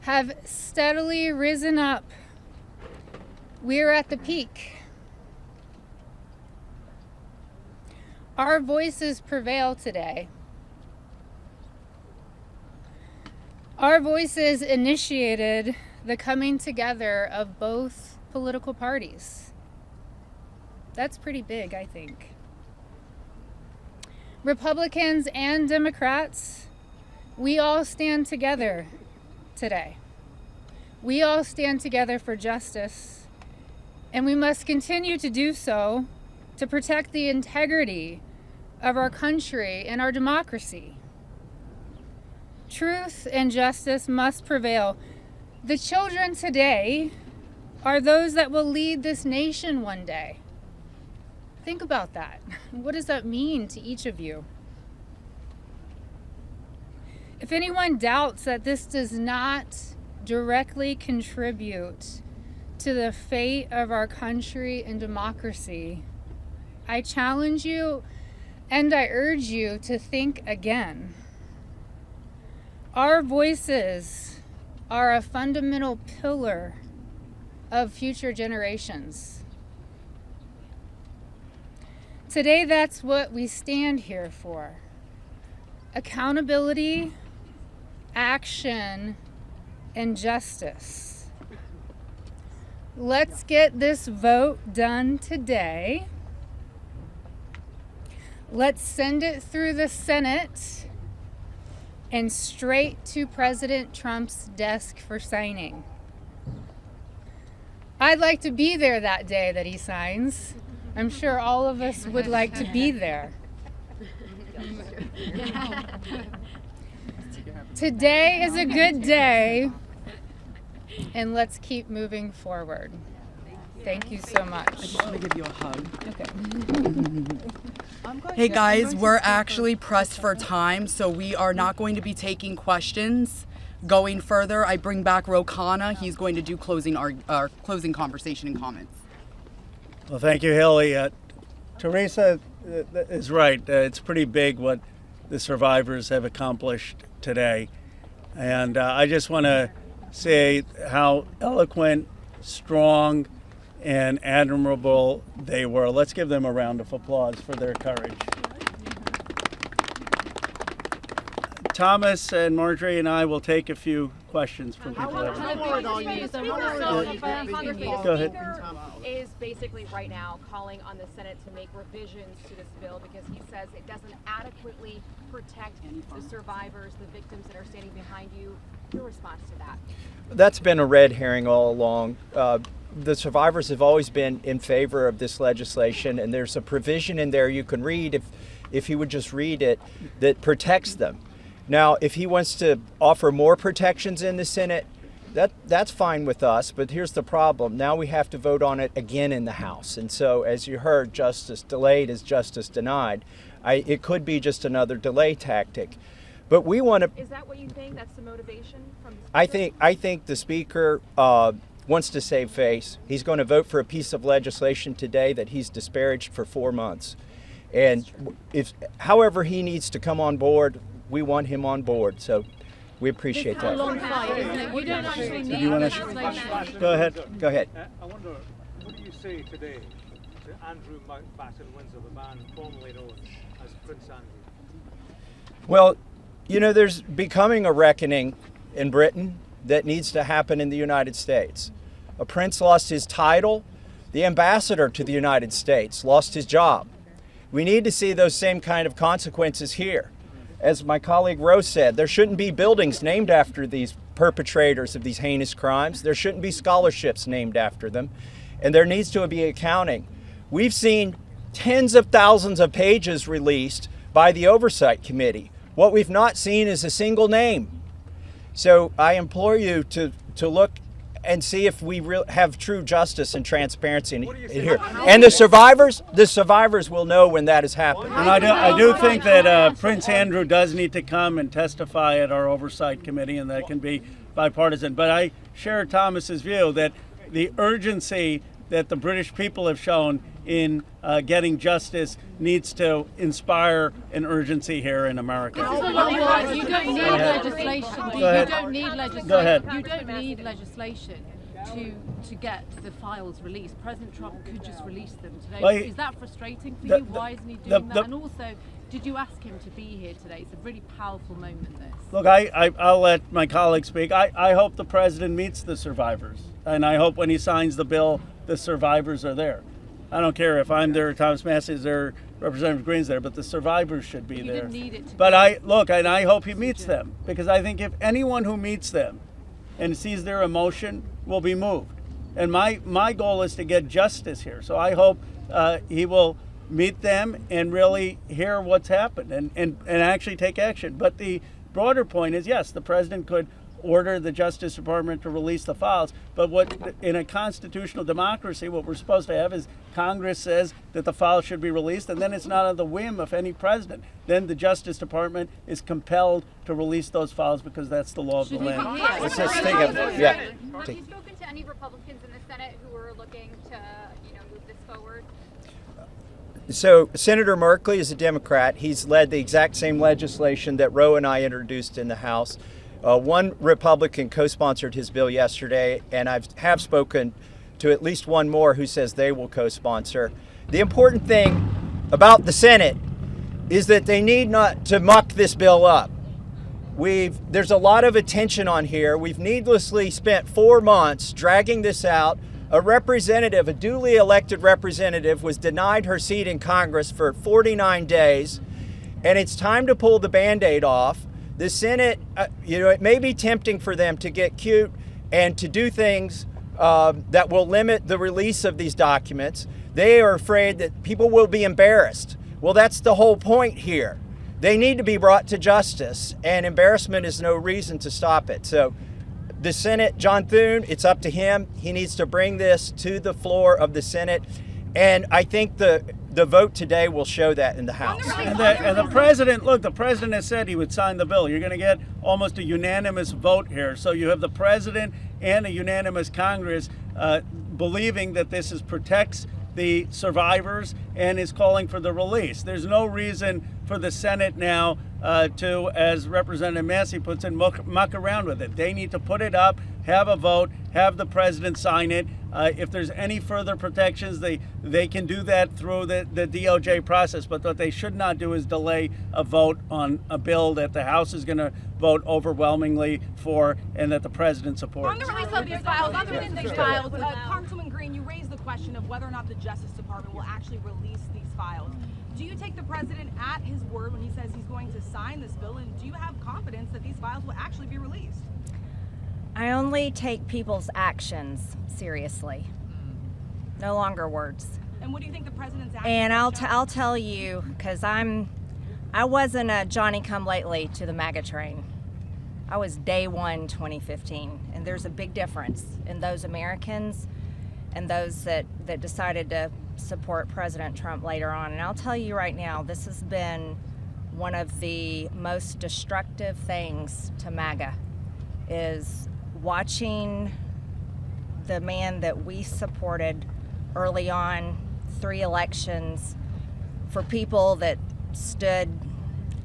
have steadily risen up. We are at the peak. Our voices prevail today. Our voices initiated the coming together of both political parties. That's pretty big, I think. Republicans and Democrats, we all stand together today. We all stand together for justice, and we must continue to do so to protect the integrity of our country and our democracy. Truth and justice must prevail. The children today are those that will lead this nation one day. Think about that. What does that mean to each of you? If anyone doubts that this does not directly contribute to the fate of our country and democracy, I challenge you and I urge you to think again. Our voices are a fundamental pillar of future generations. Today, that's what we stand here for. Accountability, action, and justice. Let's get this vote done today. Let's send it through the Senate and straight to President Trump's desk for signing. I'd like to be there that day that he signs. I'm sure all of us would like to be there. Today is a good day, and let's keep moving forward. Thank you so much. I just want to give you a hug. Okay. Hey guys, we're actually pressed for time, so we are not going to be taking questions. Going further, I bring back Khanna. He's going to do our closing conversation and comments. Well, thank you, Haley. Teresa is right. It's pretty big what the survivors have accomplished today. And I just want to say how eloquent, strong, and admirable they were. Let's give them a round of applause for their courage. Thomas and Marjorie and I will take a few questions from people. Go ahead. Is basically right now calling on the Senate to make revisions to this bill because he says it doesn't adequately protect the survivors, the victims that are standing behind you. Your response to that? That's been a red herring all along. The survivors have always been in favor of this legislation, and there's a provision in there you can read if you would just read it that protects them. Now, if he wants to offer more protections in the Senate, that's fine with us, but here's the problem. Now we have to vote on it again in the House. And so, as you heard, justice delayed is justice denied. It could be just another delay tactic. But we want to... Is that what you think? That's the motivation from the Speaker? I think the Speaker wants to save face. He's going to vote for a piece of legislation today that he's disparaged for 4 months. And however he needs to come on board, we want him on board. So we appreciate that. You don't actually need legislation. Go ahead. I wonder, what do you say today to Andrew Mountbatten Windsor, the man formerly known as Prince Andrew? Well, you know, there's becoming a reckoning in Britain that needs to happen in the United States. A prince lost his title. The ambassador to the United States lost his job. We need to see those same kind of consequences here. As my colleague Rose said, there shouldn't be buildings named after these perpetrators of these heinous crimes. There shouldn't be scholarships named after them. And there needs to be accounting. We've seen tens of thousands of pages released by the Oversight Committee. What we've not seen is a single name. So I implore you to look and see if we have true justice and transparency in here. And the survivors will know when that has happened. And I do think that Prince Andrew does need to come and testify at our Oversight Committee, and that can be bipartisan. But I share Thomas's view that the urgency that the British people have shown in getting justice needs to inspire an urgency here in America. You don't need legislation. You don't need legislation. Go ahead. You don't need legislation to get the files released. President Trump could just release them today. Well, is that frustrating for you? Why isn't he doing that? And also, did you ask him to be here today? It's a really powerful moment, this. Look, I'll let my colleague speak. I hope the president meets the survivors. And I hope when he signs the bill, the survivors are there. I don't care if I'm there, Thomas Massie is there, Representative Greene's there, but the survivors should be there. But I hope he meets them, because I think if anyone who meets them and sees their emotion will be moved. And my goal is to get justice here. So I hope he will meet them and really hear what's happened and actually take action. But the broader point is, yes, the president could order the Justice Department to release the files, but what in a constitutional democracy, what we're supposed to have is Congress says that the files should be released, and then it's not on the whim of any president. Then the Justice Department is compelled to release those files because that's the law of the land. Let's just take a, yeah. Have you spoken to any Republicans in the Senate who are looking to, move this forward? So Senator Merkley is a Democrat. He's led the exact same legislation that Roe and I introduced in the House. One Republican co-sponsored his bill yesterday, and I have spoken to at least one more who says they will co-sponsor. The important thing about the Senate is that they need not to muck this bill up. There's a lot of attention on here. We've needlessly spent 4 months dragging this out. A duly elected representative, was denied her seat in Congress for 49 days, and it's time to pull the Band-Aid off. The Senate, it may be tempting for them to get cute and to do things that will limit the release of these documents. They are afraid that people will be embarrassed. Well, that's the whole point here. They need to be brought to justice, and embarrassment is no reason to stop it. So the Senate, John Thune, it's up to him. He needs to bring this to the floor of the Senate. And I think the vote today will show that in the House. And the president, look, the president has said he would sign the bill. You're going to get almost a unanimous vote here. So you have the president and a unanimous Congress believing that this protects the survivors and is calling for the release. There's no reason for the Senate now to, as Representative Massie puts it, muck around with it. They need to put it up, have a vote, have the president sign it, If there's any further protections, they can do that through the DOJ process. But what they should not do is delay a vote on a bill that the House is going to vote overwhelmingly for and that the president supports. On the release of these files, Congresswoman Greene, you raised the question of whether or not the Justice Department will actually release these files. Do you take the president at his word when he says he's going to sign this bill, and do you have confidence that these files will actually be released? I only take people's actions seriously, no longer words. And what do you think the president's actions? And I'll tell you, because I wasn't a Johnny-come-lately to the MAGA train. I was day one 2015, and there's a big difference in those Americans and those that decided to support President Trump later on. And I'll tell you right now, this has been one of the most destructive things to MAGA, is watching the man that we supported early on, 3 elections, for people that stood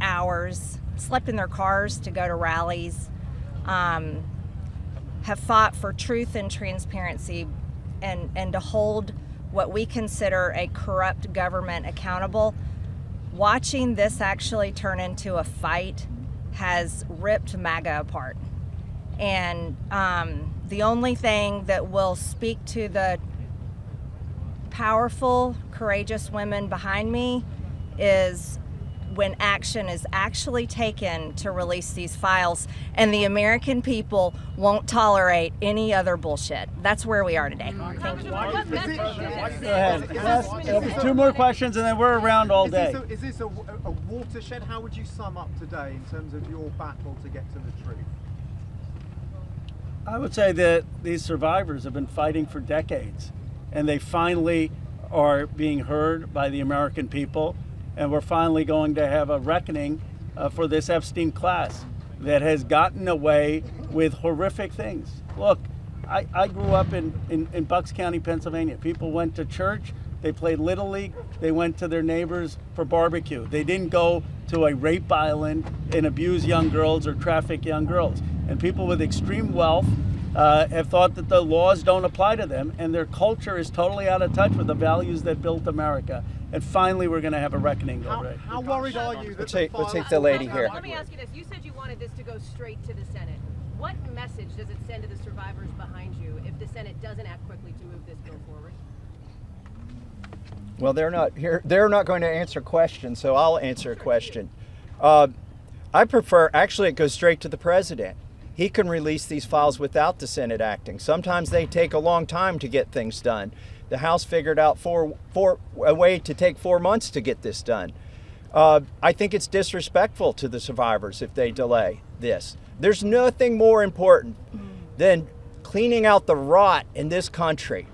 hours, slept in their cars to go to rallies, have fought for truth and transparency and to hold what we consider a corrupt government accountable. Watching this actually turn into a fight has ripped MAGA apart. And the only thing that will speak to the powerful, courageous women behind me is when action is actually taken to release these files, and the American people won't tolerate any other bullshit. That's where we are today. Thank you. Go ahead. 2 more questions and then we're around all day. Is this a watershed? How would you sum up today in terms of your battle to get to the truth? I would say that these survivors have been fighting for decades, and they finally are being heard by the American people, and we're finally going to have a reckoning for this Epstein class that has gotten away with horrific things. Look, I grew up in Bucks County, Pennsylvania. People went to church, they played Little League, they went to their neighbors for barbecue. They didn't go to a rape island and abuse young girls or traffic young girls. And people with extreme wealth have thought that the laws don't apply to them, and their culture is totally out of touch with the values that built America. And finally, we're going to have a reckoning over it. How worried are you? We'll take the lady here. Let me ask you this. You said you wanted this to go straight to the Senate. What message does it send to the survivors behind you if the Senate doesn't act quickly to move this bill forward? Well, they're not here. They're not going to answer questions, so I'll answer a question. I prefer, actually, it goes straight to the president. He can release these files without the Senate acting. Sometimes they take a long time to get things done. The House figured out a way to take 4 months to get this done. I think it's disrespectful to the survivors if they delay this. There's nothing more important than cleaning out the rot in this country.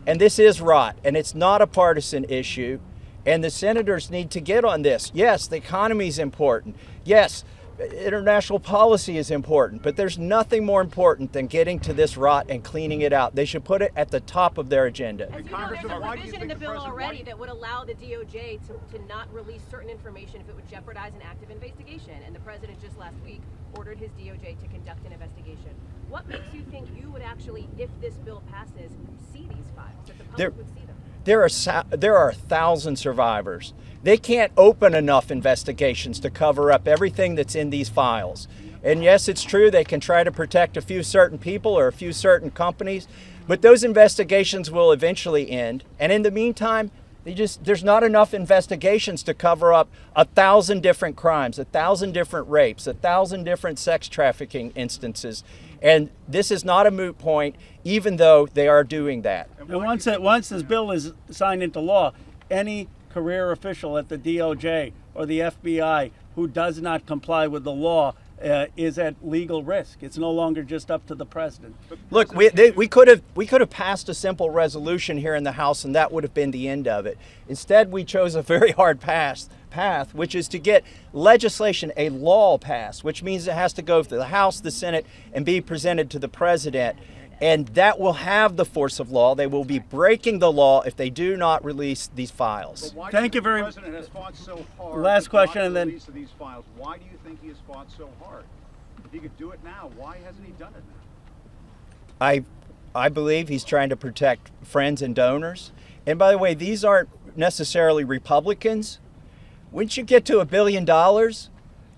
And this is rot, and it's not a partisan issue. And the senators need to get on this. Yes, the economy is important. Yes, international policy is important, but there's nothing more important than getting to this rot and cleaning it out. They should put it at the top of their agenda. As you know, there's a provision in the bill already that would allow the DOJ to not release certain information if it would jeopardize an active investigation. And the president just last week ordered his DOJ to conduct an investigation. What makes you think you would actually, if this bill passes, see these files, that the public would see them? There are 1,000 survivors. They can't open enough investigations to cover up everything that's in these files. And yes, it's true they can try to protect a few certain people or a few certain companies, but those investigations will eventually end. And in the meantime, there's not enough investigations to cover up 1,000 different crimes, 1,000 different rapes, 1,000 different sex trafficking instances. And this is not a moot point, even though they are doing that. And once this bill is signed into law, any career official at the DOJ or the FBI who does not comply with the law is at legal risk. It's no longer just up to the president. Look, we could have passed a simple resolution here in the House, and that would have been the end of it. Instead, we chose a very hard path, which is to get legislation, a law passed, which means it has to go to the House, the Senate, and be presented to the president. And that will have the force of law. They will be breaking the law if they do not release these files. Thank you very much. The president has fought so hard. Last question, and then release of these files. Why do you think he has fought so hard? If he could do it now, why hasn't he done it now? I believe he's trying to protect friends and donors. And by the way, these aren't necessarily Republicans. Once you get to $1 billion,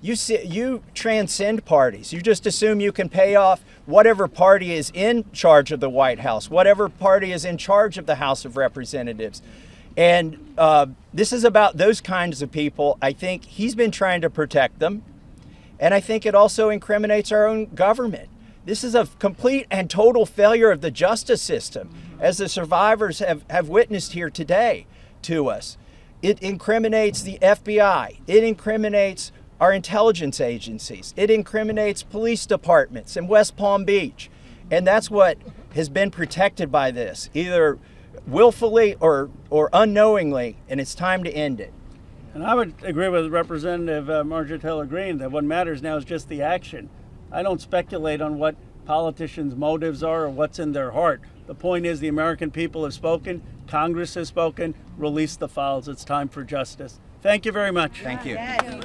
you transcend parties. You just assume you can pay off whatever party is in charge of the White House, whatever party is in charge of the House of Representatives. And this is about those kinds of people. I think he's been trying to protect them. And I think it also incriminates our own government. This is a complete and total failure of the justice system, as the survivors have witnessed here today to us. It incriminates the FBI. It incriminates our intelligence agencies. It incriminates police departments in West Palm Beach. And that's what has been protected by this, either willfully or unknowingly, and it's time to end it. And I would agree with Representative Marjorie Taylor Greene that what matters now is just the action. I don't speculate on what politicians' motives are or what's in their heart. The point is the American people have spoken, Congress has spoken, release the files. It's time for justice. Thank you very much. Thank you. Yes.